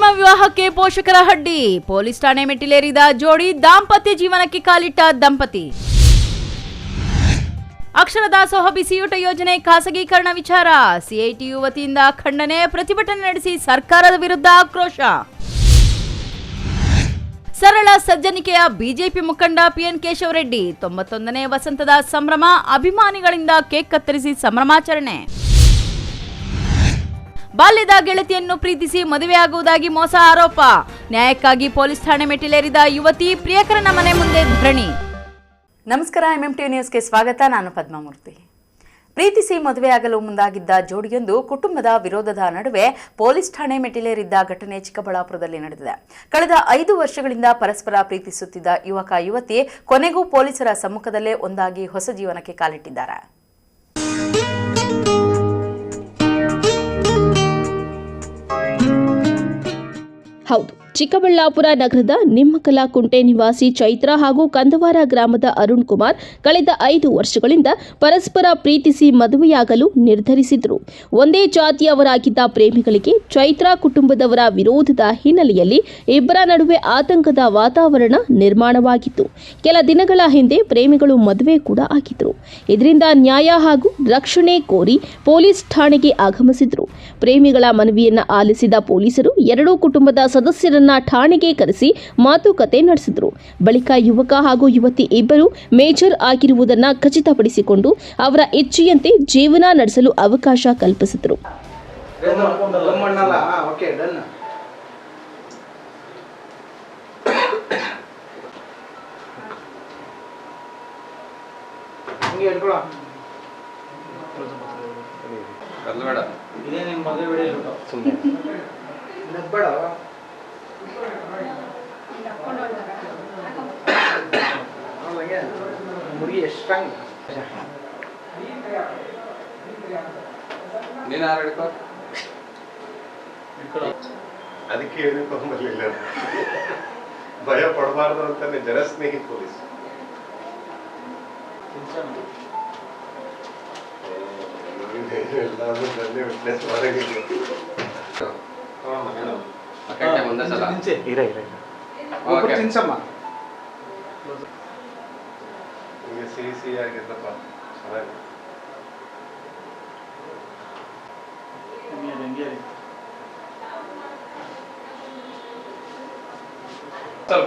ಪ್ರೇಮ ವಿವಾಹಕ್ಕೆ ಪೋಷಕರ ಹಡ್ಡಿ. ಪೊಲೀಸ್ ಠಾಣೆ ಮೆಟ್ಟಿಲೇರಿದ ಜೋಡಿ, ದಾಂಪತ್ಯ ಜೀವನಕ್ಕೆ ಕಾಲಿಟ್ಟ ದಂಪತಿ. ಅಕ್ಷರ ದಾಸೋಹ ಬಿಸಿಯೂಟ ಯೋಜನೆ ಖಾಸಗೀಕರಣ ವಿಚಾರ. ಸಿಐಟಿಯು ವತಿಯಿಂದ ಖಂಡನೆ, ಪ್ರತಿಭಟನೆ ನಡೆಸಿ ಸರ್ಕಾರದ ವಿರುದ್ಧ ಆಕ್ರೋಶ. ಸರಳ ಸಜ್ಜನಿಕೆಯ ಬಿಜೆಪಿ ಮುಖಂಡ ಪಿಎನ್ ಕೇಶವರೆಡ್ಡಿ. 91ನೇ ವಸಂತದ ಸಂಭ್ರಮ, ಅಭಿಮಾನಿಗಳಿಂದ ಕೇಕ್ ಕತ್ತರಿಸಿ ಸಂಭ್ರಮಾಚರಣೆ. ಬಾಲ್ಯದ ಗೆಳತಿಯನ್ನು ಪ್ರೀತಿಸಿ ಮದುವೆಯಾಗುವುದಾಗಿ ಮೋಸ ಆರೋಪ. ನ್ಯಾಯಕ್ಕಾಗಿ ಪೊಲೀಸ್ ಠಾಣೆ ಮೆಟ್ಟಿಲೇರಿದ ಯುವತಿ, ಪ್ರಿಯಕರನ ಮನೆ ಮುಂದೆ ಧರಣಿ. ನಮಸ್ಕಾರ, ಎಂಎಂಟಿ ನ್ಯೂಸ್ಗೆ ಸ್ವಾಗತ. ನಾನು ಪದ್ಮಾಮೂರ್ತಿ. ಪ್ರೀತಿಸಿ ಮದುವೆಯಾಗಲು ಮುಂದಾಗಿದ್ದ ಜೋಡಿಯೊಂದು ಕುಟುಂಬದ ವಿರೋಧದ ನಡುವೆ ಪೊಲೀಸ್ ಠಾಣೆ ಮೆಟ್ಟಿಲೇರಿದ್ದ ಘಟನೆ ಚಿಕ್ಕಬಳ್ಳಾಪುರದಲ್ಲಿ ನಡೆದಿದೆ. ಕಳೆದ 5 ವರ್ಷಗಳಿಂದ ಪರಸ್ಪರ ಪ್ರೀತಿಸುತ್ತಿದ್ದ ಯುವಕ ಯುವತಿ ಕೊನೆಗೂ ಪೊಲೀಸರ ಸಮ್ಮುಖದಲ್ಲೇ ಒಂದಾಗಿ ಹೊಸ ಜೀವನಕ್ಕೆ ಕಾಲಿಟ್ಟಿದ್ದಾರೆ. ಹೌದು, ಚಿಕ್ಕಬಳ್ಳಾಪುರ ನಗರದ ನಿಮ್ಮಕಲಕುಂಟೆ ನಿವಾಸಿ ಚೈತ್ರ ಹಾಗೂ ಕಂದವಾರ ಗ್ರಾಮದ ಅರುಣ್ ಕುಮಾರ್ ಕಳೆದ 5 ವರ್ಷಗಳಿಂದ ಪರಸ್ಪರ ಪ್ರೀತಿಸಿ ಮದುವೆಯಾಗಲು ನಿರ್ಧರಿಸಿದ್ರು. ಒಂದೇ ಜಾತಿಯವರಾಗಿದ್ದ ಪ್ರೇಮಿಗಳಿಗೆ ಚೈತ್ರ ಕುಟುಂಬದವರ ವಿರೋಧದ ಹಿನ್ನೆಲೆಯಲ್ಲಿ ಇಬ್ಬರ ನಡುವೆ ಆತಂಕದ ವಾತಾವರಣ ನಿರ್ಮಾಣವಾಗಿತ್ತು. ಕೆಲ ದಿನಗಳ ಹಿಂದೆ ಪ್ರೇಮಿಗಳು ಮದುವೆ ಕೂಡ ಆಗಿದ್ರು. ಇದರಿಂದ ನ್ಯಾಯ ಹಾಗೂ ರಕ್ಷಣೆ ಕೋರಿ ಪೊಲೀಸ್ ಠಾಣೆಗೆ ಆಗಮಿಸಿದ್ರು. ಪ್ರೇಮಿಗಳ ಮನವಿಯನ್ನ ಆಲಿಸಿದ ಪೊಲೀಸರು ಎರಡೂ ಕುಟುಂಬದ ಸದಸ್ಯರನ್ನ ಠಾಣೆಗೆ ಕರೆಸಿ ಮಾತುಕತೆ ನಡೆಸಿದ್ರು. ಬಳಿಕ ಯುವಕ ಹಾಗೂ ಯುವತಿ ಇಬ್ಬರು ಮೇಜರ್ ಆಗಿರುವುದನ್ನ ಖಚಿತಪಡಿಸಿಕೊಂಡು ಅವರ ಇಚ್ಛೆಯಂತೆ ಜೀವನ ನಡೆಸಲು ಅವಕಾಶ ಕಲ್ಪಿಸಿದ್ರು. ಅದಕ್ಕೆ ಹೇಳಿಲ್ಲ, ಭಯ ಪಡಬಾರ್ದು ಅಂತಾನೆ ಜನಸ್ನೇಹಿ ಪೊಲೀಸ್. ಸಿಹಿ ಆಗಿದ್ದಪ್ಪ,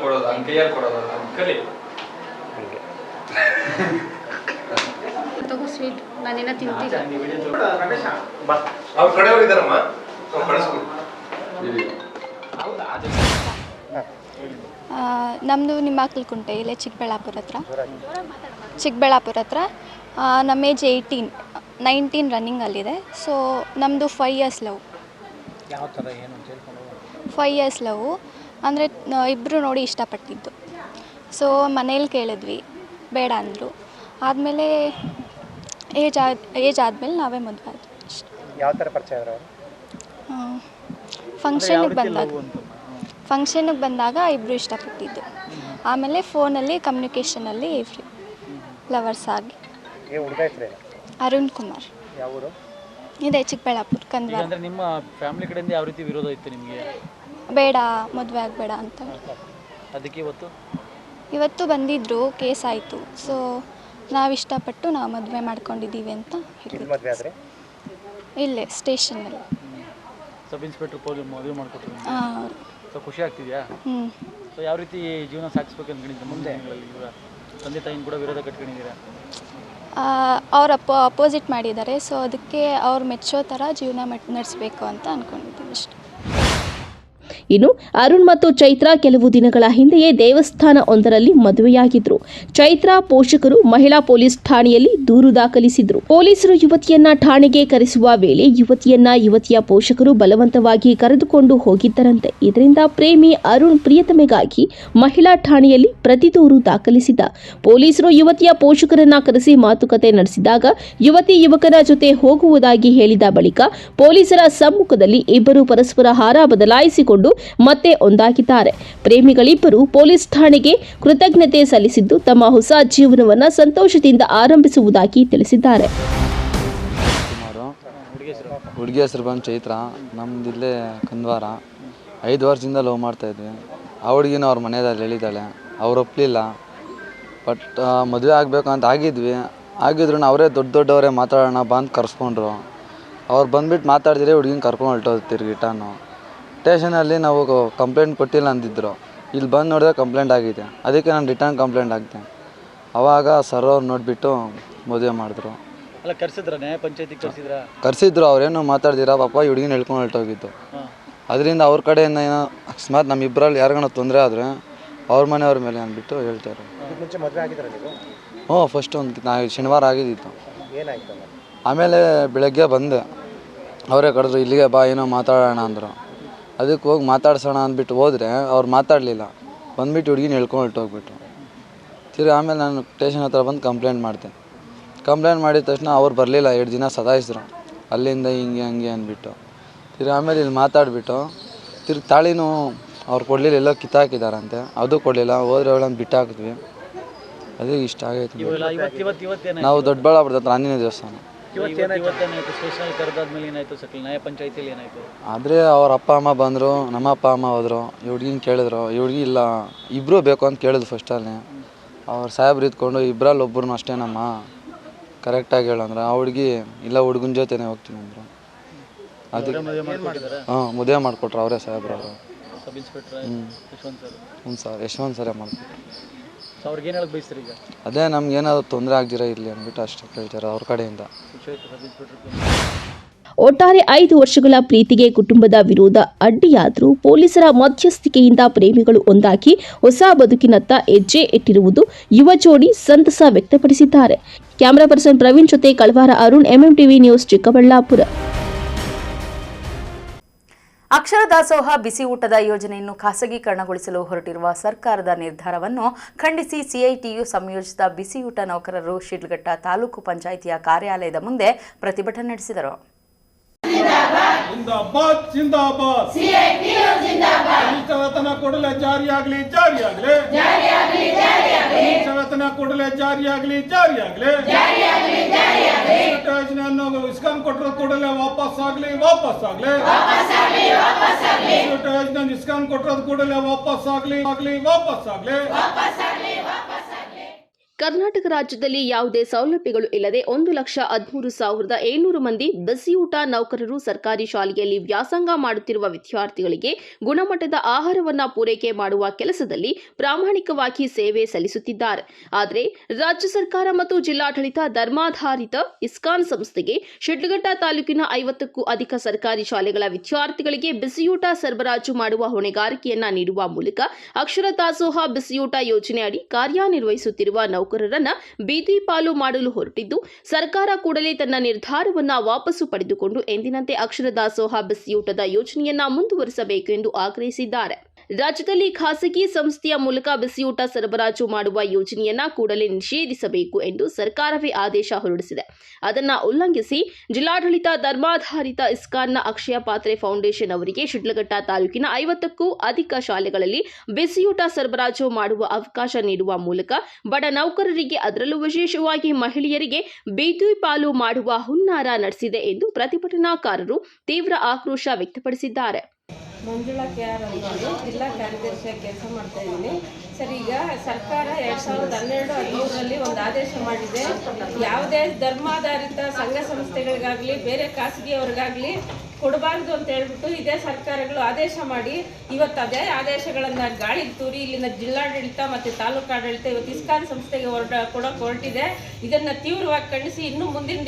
ಕೊಡೋದು ಅಂಕೈಯಾರು ಕೊಡೋದು ಕಲಿ ತಗೋ ಸ್ವೀಟ್, ನಾನೇನ ತಿಂತೀನಿ. ಅವ್ರ ಕಡೆಯವ್ರು ಇದಾರಮ್ಮ, ನಮ್ಮದು ನಿಮ್ಮಕಲಕುಂಟೆ, ಇಲ್ಲೇ ಚಿಕ್ಕಬಳ್ಳಾಪುರ ಹತ್ರ. ನಮ್ಮ ಏಜ್ 19 ರನ್ನಿಂಗ್ ಅಲ್ಲಿದೆ. ಸೊ ನಮ್ಮದು 5 ಇಯರ್ಸ್ ಲವ್. 5 ಇಯರ್ಸ್ ಲವ್ ಅಂದರೆ ಇಬ್ಬರು ನೋಡಿ ಇಷ್ಟಪಟ್ಟಿದ್ದು. ಸೊ ಮನೇಲಿ ಕೇಳಿದ್ವಿ, ಬೇಡ ಅಂದರು. ಆದಮೇಲೆ ಏಜ್ ಆದಮೇಲೆ ನಾವೇ ಮದುವೆ ಆದ್ವಿ ಅಷ್ಟೇ. ಯಾವ ಥರ ಪರಿಚಯ ಆದರು? ಫಂಕ್ಷನ್ಗೆ ಬಂದಾಗ ಇಬ್ಬರು ಇಷ್ಟಪಟ್ಟಿದ್ದು. ಆಮೇಲೆ ಫೋನಲ್ಲಿ ಕಮ್ಯುನಿಕೇಷನಲ್ಲಿ ಲವರ್ಸ್ ಆಗಿ. ಅರುಣ್ ಕುಮಾರ್. ಯಾವ ಊರು? ಇದೆ ಚಿಕ್ಕಬಳ್ಳಾಪುರ, ಕಂದವಾರ. ಅಂದರೆ ನಿಮ್ಮ ಫ್ಯಾಮಿಲಿ ಕಡೆಯಿಂದ ಯಾವ ರೀತಿ ವಿರೋಧ ಇತ್ತು ನಿಮಗೆ? ಬೇಡ, ಮದುವೆ ಆಗಬೇಡ ಅಂತ. ಅದಕ್ಕೆ ಇವತ್ತು ಬಂದಿದ್ದರು, ಕೇಸ್ ಆಯಿತು. ಸೊ ನಾವು ಇಷ್ಟಪಟ್ಟು ನಾವು ಮದುವೆ ಮಾಡ್ಕೊಂಡಿದ್ದೀವಿ ಅಂತ ಹೇಳಿದ್ರು. ಇಲ್ಲೇ ಸ್ಟೇಷನ್ನಲ್ಲಿ ಸಬ್ ಇನ್ಸ್ಪೆಕ್ಟರ್ ಪೊಲೀಸ್ ಮದುವೆ ಮಾಡಿಕೊಟ್ರು. ಹಾಂ. ಸೊ ಖುಷಿ ಆಗ್ತಿದೆಯಾ? ಸೊ ಯಾವ ರೀತಿ ಜೀವನ ಸಾಗಿಸ್ಬೇಕು ಅಂದ್ಕೊಂಡಿದ್ದೆ ಮುಂದೆ? ತಂದೆ ತಾಯಿನ ಕೂಡ ವಿರೋಧ ಕಟ್ಕೊಂಡಿದ್ದೀರಾ? ಅವ್ರು ಅಪೋಸಿಟ್ ಮಾಡಿದ್ದಾರೆ. ಸೊ ಅದಕ್ಕೆ ಅವ್ರು ಮೆಚ್ಚೋ ಥರ ಜೀವನ ನಡೆಸಬೇಕು ಅಂತ ಅಂದ್ಕೊಂಡಿದ್ದೀವಿ ಅಷ್ಟೇ. ಇನ್ನು ಅರುಣ್ ಮತ್ತು ಚೈತ್ರ ಕೆಲವು ದಿನಗಳ ಹಿಂದೆಯೇ ದೇವಸ್ಥಾನ ಒಂದರಲ್ಲಿ ಮದುವೆಯಾಗಿದ್ರು. ಚೈತ್ರ ಪೋಷಕರು ಮಹಿಳಾ ಪೊಲೀಸ್ ಠಾಣೆಯಲ್ಲಿ ದೂರು ದಾಖಲಿಸಿದ್ರು. ಪೊಲೀಸರು ಯುವತಿಯನ್ನ ಠಾಣೆಗೆ ಕರೆಸುವ ವೇಳೆ ಯುವತಿಯ ಪೋಷಕರು ಬಲವಂತವಾಗಿ ಕರೆದುಕೊಂಡು ಹೋಗಿದ್ದರಂತೆ. ಇದರಿಂದ ಪ್ರೇಮಿ ಅರುಣ್ ಪ್ರಿಯತಮೆಗಾಗಿ ಮಹಿಳಾ ಠಾಣೆಯಲ್ಲಿ ಪ್ರತಿ ದೂರು ದಾಖಲಿಸಿದ. ಪೊಲೀಸರು ಯುವತಿಯ ಪೋಷಕರನ್ನ ಕರೆಸಿ ಮಾತುಕತೆ ನಡೆಸಿದಾಗ ಯುವತಿ ಯುವಕರ ಜೊತೆ ಹೋಗುವುದಾಗಿ ಹೇಳಿದ ಬಳಿಕ ಪೊಲೀಸರ ಸಮ್ಮುಖದಲ್ಲಿ ಇಬ್ಬರು ಪರಸ್ಪರ ಹಾರ ಬದಲಾಯಿಸಿಕೊಂಡು ಮತ್ತೆ ಒಂದಾಗಿದ್ದಾರೆ. ಪ್ರೇಮಿಗಳಿಬ್ಬರು ಪೊಲೀಸ್ ಠಾಣೆಗೆ ಕೃತಜ್ಞತೆ ಸಲ್ಲಿಸಿದ್ದು ತಮ್ಮ ಹೊಸ ಜೀವನವನ್ನು ಸಂತೋಷದಿಂದ ಆರಂಭಿಸುವುದಾಗಿ ತಿಳಿಸಿದ್ದಾರೆ. ಹುಡುಗಿ ಹೆಸರು ಬಂದು ಚೈತ್ರ, ನಮ್ದಿಲ್ಲೇ ಕಂದವಾರ. 5 ವರ್ಷದಿಂದ ಲವ್ ಮಾಡ್ತಾಯಿದ್ವಿ. ಆ ಹುಡುಗಿನ ಅವ್ರ ಮನೆಯಲ್ಲಿ ಹೇಳಿದ್ದಾಳೆ, ಅವ್ರು ಒಪ್ಪಲಿಲ್ಲ. ಬಟ್ ಮದುವೆ ಆಗಬೇಕು ಅಂತ ಆಗಿದ್ರು ಅವರೇ ದೊಡ್ಡವರೇ ಮಾತಾಡೋಣ ಬಂದು ಕರ್ಸ್ಕೊಂಡ್ರು. ಅವ್ರು ಬಂದುಬಿಟ್ಟು ಮಾತಾಡಿದ್ರೆ ಹುಡುಗಿನ ಕರ್ಕೊಂಡು ಹೊರಟೋದು ತಿರ್ಗಿಟಾನು. ಸ್ಟೇಷನಲ್ಲಿ ನಾವು ಕಂಪ್ಲೇಂಟ್ ಕೊಟ್ಟಿಲ್ಲ ಅಂದಿದ್ರು. ಇಲ್ಲಿ ಬಂದು ನೋಡಿದ್ರೆ ಕಂಪ್ಲೇಂಟ್ ಆಗಿದೆ. ಅದಕ್ಕೆ ನಾನು ರಿಟರ್ನ್ ಕಂಪ್ಲೇಂಟ್ ಹಾಕ್ದೆ. ಆವಾಗ ಸರ್ ಅವ್ರು ನೋಡಿಬಿಟ್ಟು ಮದುವೆ ಮಾಡಿದ್ರು. ಅಲ್ಲ ಕರ್ಸಿದ್ರ ನ್ಯಾಯ ಪಂಚಾಯತಿಗೆ ಕರೆಸಿದ್ರು. ಅವ್ರೇನು ಮಾತಾಡ್ದಿರ ಪಾಪ ಈ ಹುಡುಗಿನ ಹೇಳ್ಕೊಂಡು ಹೊರಟೋಗಿದ್ದು. ಅದರಿಂದ ಅವ್ರ ಕಡೆಯಿಂದ ಏನೋ ಅಕಸ್ಮಾತ್ ನಮ್ಮಿಬ್ಬರಲ್ಲಿ ಯಾರಿಗಾನ ತೊಂದರೆ ಆದರೆ ಅವ್ರ ಮನೆಯವ್ರ ಮೇಲೆ ಅಂದ್ಬಿಟ್ಟು ಹೇಳ್ತಾರೆ. ಹ್ಞೂ, ಫಸ್ಟ್ ಶನಿವಾರ ಆಗಿದ್ದಿತ್ತು. ಆಮೇಲೆ ಬೆಳಗ್ಗೆ ಬಂದೆ, ಅವರೇ ಕರೆದ್ರು, ಇಲ್ಲಿಗೆ ಬಾ ಏನೋ ಮಾತಾಡೋಣ ಅಂದರು. ಅದಕ್ಕೆ ಹೋಗಿ ಮಾತಾಡ್ಸೋಣ ಅಂದ್ಬಿಟ್ಟು ಹೋದರೆ ಅವ್ರು ಮಾತಾಡಲಿಲ್ಲ. ಬಂದುಬಿಟ್ಟು ಹುಡುಗಿನ ಹೇಳ್ಕೊಂಡು ಹೊರಟೋಗ್ಬಿಟ್ರು. ತಿರ್ಗಿ ಆಮೇಲೆ ನಾನು ಸ್ಟೇಷನ್ ಹತ್ರ ಬಂದು ಕಂಪ್ಲೇಂಟ್ ಮಾಡಿದೆ. ಕಂಪ್ಲೇಂಟ್ ಮಾಡಿದ ತಕ್ಷಣ ಅವ್ರು ಬರಲಿಲ್ಲ. 2 ದಿನ ಸತಾಯಿಸಿದ್ರು, ಅಲ್ಲಿಂದ ಹಿಂಗೆ ಹಂಗೆ ಅಂದ್ಬಿಟ್ಟು. ತಿರ್ಗಿ ಆಮೇಲೆ ಇಲ್ಲಿ ಮಾತಾಡಿಬಿಟ್ಟು ತಿರ್ಗಿ ತಾಳಿನೂ ಅವ್ರು ಕೊಡಲಿಲ್ಲ, ಎಲ್ಲೋ ಕಿತ್ತಾಕಿದಾರಂತೆ, ಅದು ಕೊಡಲಿಲ್ಲ. ಹೋದ್ರೆ ಅವಳನ್ನು ಬಿಟ್ಟು ಹಾಕಿದ್ವಿ. ಅದೇ ಇಷ್ಟ ಆಗೈತೆ. ನಾವು ದೊಡ್ಡಬಳ್ಳಾಪುರದ ಹತ್ರ ಆಂಜನೇಯ ದೇವಸ್ಥಾನ. ನ್ಯಾಯ ಪಂಚಾಯತಿಯಲ್ಲಿ ಏನಾಯಿತು? ಆದರೆ ಅವ್ರ ಅಪ್ಪ ಅಮ್ಮ ಬಂದರು, ನಮ್ಮ ಅಪ್ಪ ಅಮ್ಮ ಹೋದರು. ಈ ಹುಡುಗಿನ ಕೇಳಿದ್ರು. ಈ ಹುಡುಗಿ ಇಲ್ಲ, ಇಬ್ಬರು ಬೇಕು ಅಂತ ಕೇಳಿದ್ರು ಫಸ್ಟಲ್ಲಿ. ಅವ್ರು ಸಾಹೇಬ್ರು ಇದ್ಕೊಂಡು ಇಬ್ಬರಲ್ಲಿ ಒಬ್ಬರು ಅಷ್ಟೇನಮ್ಮ ಕರೆಕ್ಟಾಗಿ ಹೇಳಂದ್ರೆ, ಆ ಹುಡುಗಿ ಇಲ್ಲ ಹುಡುಗನ ಜೊತೆನೇ ಹೋಗ್ತೀನಿ ಅಂದರು. ಅದಕ್ಕೆ ಮದುವೆ ಮಾಡಿಕೊಟ್ರು ಅವರೇ ಸಾಹೇಬ್ರು ಅವರು. ಸಬ್ ಇನ್ಸ್ಪೆಕ್ಟರ್ ಹ್ಞೂ ಸರ್, ಯಶವಂತ್ ಸರೇ ಮಾಡಿಕೊಟ್ರು. ಅವ್ರಿಗೆ ಏನು ಹೇಳಕ್ಕೆ ಬಯಸ್ತಾರೆ ಈಗ? ಅದೇ ನಮ್ಗೇನಾದ್ರು ತೊಂದರೆ ಆಗ್ದಿರ ಇರಲಿ ಅಂದ್ಬಿಟ್ಟು ಅಷ್ಟೇ ಕೇಳ್ತಾರೆ ಅವ್ರ ಕಡೆಯಿಂದ. ಒಟ್ಟಾರೆ 5 ವರ್ಷಗಳ ಪ್ರೀತಿಗೆ ಕುಟುಂಬದ ವಿರೋಧ ಅಡ್ಡಿಯಾದರೂ ಪೊಲೀಸರ ಮಧ್ಯಸ್ಥಿಕೆಯಿಂದ ಪ್ರೇಮಿಗಳು ಒಂದಾಗಿ ಹೊಸ ಬದುಕಿನತ್ತ ಹೆಜ್ಜೆ ಇಟ್ಟಿರುವುದು ಯುವ ಜೋಡಿ ಸಂತಸ ವ್ಯಕ್ತಪಡಿಸಿದ್ದಾರೆ. ಕ್ಯಾಮರಾ ಪರ್ಸನ್ ಪ್ರವೀಣ್ ಜೊತೆ ಕಳವಾರ ಅರುಣ್, ಎಂಎಂಟಿವಿ ನ್ಯೂಸ್, ಚಿಕ್ಕಬಳ್ಳಾಪುರ. ಅಕ್ಷರ ದಾಸೋಹ ಬಿಸಿ ಊಟದ ಯೋಜನೆಯನ್ನು ಖಾಸಗೀಕರಣಗೊಳಿಸಲು ಹೊರಟಿರುವ ಸರ್ಕಾರದ ನಿರ್ಧಾರವನ್ನು ಖಂಡಿಸಿ ಸಿಐಟಿಯು ಸಂಯೋಜಿತ ಬಿಸಿಯೂಟ ನೌಕರರು ಶಿಡ್ಲಘಟ್ಟ ತಾಲೂಕು ಪಂಚಾಯಿತಿಯ ಕಾರ್ಯಾಲಯದ ಮುಂದೆ ಪ್ರತಿಭಟನೆ ನಡೆಸಿದರು. ಜಿಂದಾಬಾದ್ ಜಿಂದಾಬಾದ್ ಕನಿಷ್ಠ ವೇತನ ಕೂಡಲೇ ಜಾರಿಯಾಗಲಿ ಜಾರಿಯಾಗಲಿ ಕನಿಷ್ಠ ವೇತನ ಕೂಡಲೇ ಜಾರಿಯಾಗಲಿ ಯೋಜನೆಯನ್ನು ಇಸ್ಕಾನ್ ಕೊಟ್ಟರು ಕೂಡಲೇ ವಾಪಸ್ ಆಗಲಿ ಯೋಜನೆ ಇಸ್ಕಾನ್ ಕೊಟ್ಟರು ಕೂಡಲೇ ವಾಪಸ್ ಆಗಲಿ ಕರ್ನಾಟಕ ರಾಜ್ಯದಲ್ಲಿ ಯಾವುದೇ ಸೌಲಭ್ಯಗಳು ಇಲ್ಲದೆ 1,13,700 ಮಂದಿ ಬಿಸಿಯೂಟ ನೌಕರರು ಸರ್ಕಾರಿ ಶಾಲೆಯಲ್ಲಿ ವ್ಯಾಸಂಗ ಮಾಡುತ್ತಿರುವ ವಿದ್ಯಾರ್ಥಿಗಳಿಗೆ ಗುಣಮಟ್ಟದ ಆಹಾರವನ್ನು ಪೂರೈಕೆ ಮಾಡುವ ಕೆಲಸದಲ್ಲಿ ಪ್ರಾಮಾಣಿಕವಾಗಿ ಸೇವೆ ಸಲ್ಲಿಸುತ್ತಿದ್ದಾರೆ. ಆದರೆ ರಾಜ್ಯ ಸರ್ಕಾರ ಮತ್ತು ಜಿಲ್ಲಾಡಳಿತ ಧರ್ಮಾಧಾರಿತ ಇಸ್ಕಾನ್ ಸಂಸ್ಥೆಗೆ ಶಿಡ್ಲಘಟ್ಟ ತಾಲೂಕಿನ 50ಕ್ಕೂ ಅಧಿಕ ಸರ್ಕಾರಿ ಶಾಲೆಗಳ ವಿದ್ಯಾರ್ಥಿಗಳಿಗೆ ಬಿಸಿಯೂಟ ಸರಬರಾಜು ಮಾಡುವ ಹೊಣೆಗಾರಿಕೆಯನ್ನ ನೀಡುವ ಮೂಲಕ ಅಕ್ಷರ ದಾಸೋಹ ಬಿಸಿಯೂಟ ಯೋಜನೆ ಅಡಿ ಕಾರ್ಯನಿರ್ವಹಿಸುತ್ತಿರುವ ನೌಕರರನ್ನ ಬೀದಿ ಪಾಲು ಮಾಡಲು ಹೊರಟಿದ್ದು, ಸರ್ಕಾರ ಕೂಡಲೇ ತನ್ನ ನಿರ್ಧಾರವನ್ನ ವಾಪಸ್ಸು ಪಡೆದುಕೊಂಡು ಎಂದಿನಂತೆ ಅಕ್ಷರ ದಾಸೋಹ ಬಿಸಿಯೂಟದ ಯೋಜನೆಯನ್ನ ಮುಂದುವರಿಸಬೇಕು ಎಂದು ಆಗ್ರಹಿಸಿದ್ದಾರೆ. ರಾಜ್ಯದಲ್ಲಿ ಖಾಸಗಿ ಸಂಸ್ಥೆಯ ಮೂಲಕ ಬಿಸಿಯೂಟ ಸರಬರಾಜು ಮಾಡುವ ಯೋಜನೆಯನ್ನ ಕೂಡಲೇ ನಿಷೇಧಿಸಬೇಕು ಎಂದು ಸರ್ಕಾರವೇ ಆದೇಶ ಹೊರಡಿಸಿದೆ. ಅದನ್ನು ಉಲ್ಲಂಘಿಸಿ ಜಿಲ್ಲಾಡಳಿತ ಧರ್ಮಾಧಾರಿತ ಇಸ್ಕಾನ್ನ ಅಕ್ಷಯ ಪಾತ್ರೆ ಫೌಂಡೇಶನ್ ಅವರಿಗೆ ಶಿಡ್ಲಘಟ್ಟ ತಾಲೂಕಿನ 50ಕ್ಕೂ ಅಧಿಕ ಶಾಲೆಗಳಲ್ಲಿ ಬಿಸಿಯೂಟ ಸರಬರಾಜು ಮಾಡುವ ಅವಕಾಶ ನೀಡುವ ಮೂಲಕ ಬಡ ನೌಕರರಿಗೆ, ಅದರಲ್ಲೂ ವಿಶೇಷವಾಗಿ ಮಹಿಳೆಯರಿಗೆ ಬೀದಿ ಪಾಲು ಮಾಡುವ ಹುನ್ನಾರ ನಡೆಸಿದೆ ಎಂದು ಪ್ರತಿಭಟನಾಕಾರರು ತೀವ್ರ ಆಕ್ರೋಶ ವ್ಯಕ್ತಪಡಿಸಿದ್ದಾರೆ. ಮಂಜುಳಾ ಕೆಆರ್ ಅನ್ನೋದು ಜಿಲ್ಲಾ ಕಾರ್ಯದರ್ಶಿಯಾಗಿ ಕೆಲಸ ಮಾಡ್ತಾ ಇದ್ದೀನಿ ಸರ್. ಈಗ ಸರ್ಕಾರ 2012-13ರಲ್ಲಿ ಒಂದು ಆದೇಶ ಮಾಡಿದೆ, ಯಾವುದೇ ಧರ್ಮಾಧಾರಿತ ಸಂಘ ಸಂಸ್ಥೆಗಳಿಗಾಗಲಿ ಬೇರೆ ಖಾಸಗಿಯವರಿಗಾಗಲಿ ಕೊಡಬಾರ್ದು ಅಂತ ಹೇಳ್ಬಿಟ್ಟು ಇದೇ ಸರ್ಕಾರಗಳು ಆದೇಶ ಮಾಡಿ ಇವತ್ತು ಅದೇ ಆದೇಶಗಳನ್ನು ಗಾಳಿಗೆ ತೂರಿ ಇಲ್ಲಿನ ಜಿಲ್ಲಾಡಳಿತ ಮತ್ತು ತಾಲೂಕು ಆಡಳಿತ ಇವತ್ತು ಇಸ್ಕಾನ್ ಸಂಸ್ಥೆಗೆ ಕೊಡೋಕೆ ಹೊರಟಿದೆ. ಇದನ್ನು ತೀವ್ರವಾಗಿ ಖಂಡಿಸಿ ಇನ್ನು ಮುಂದಿನ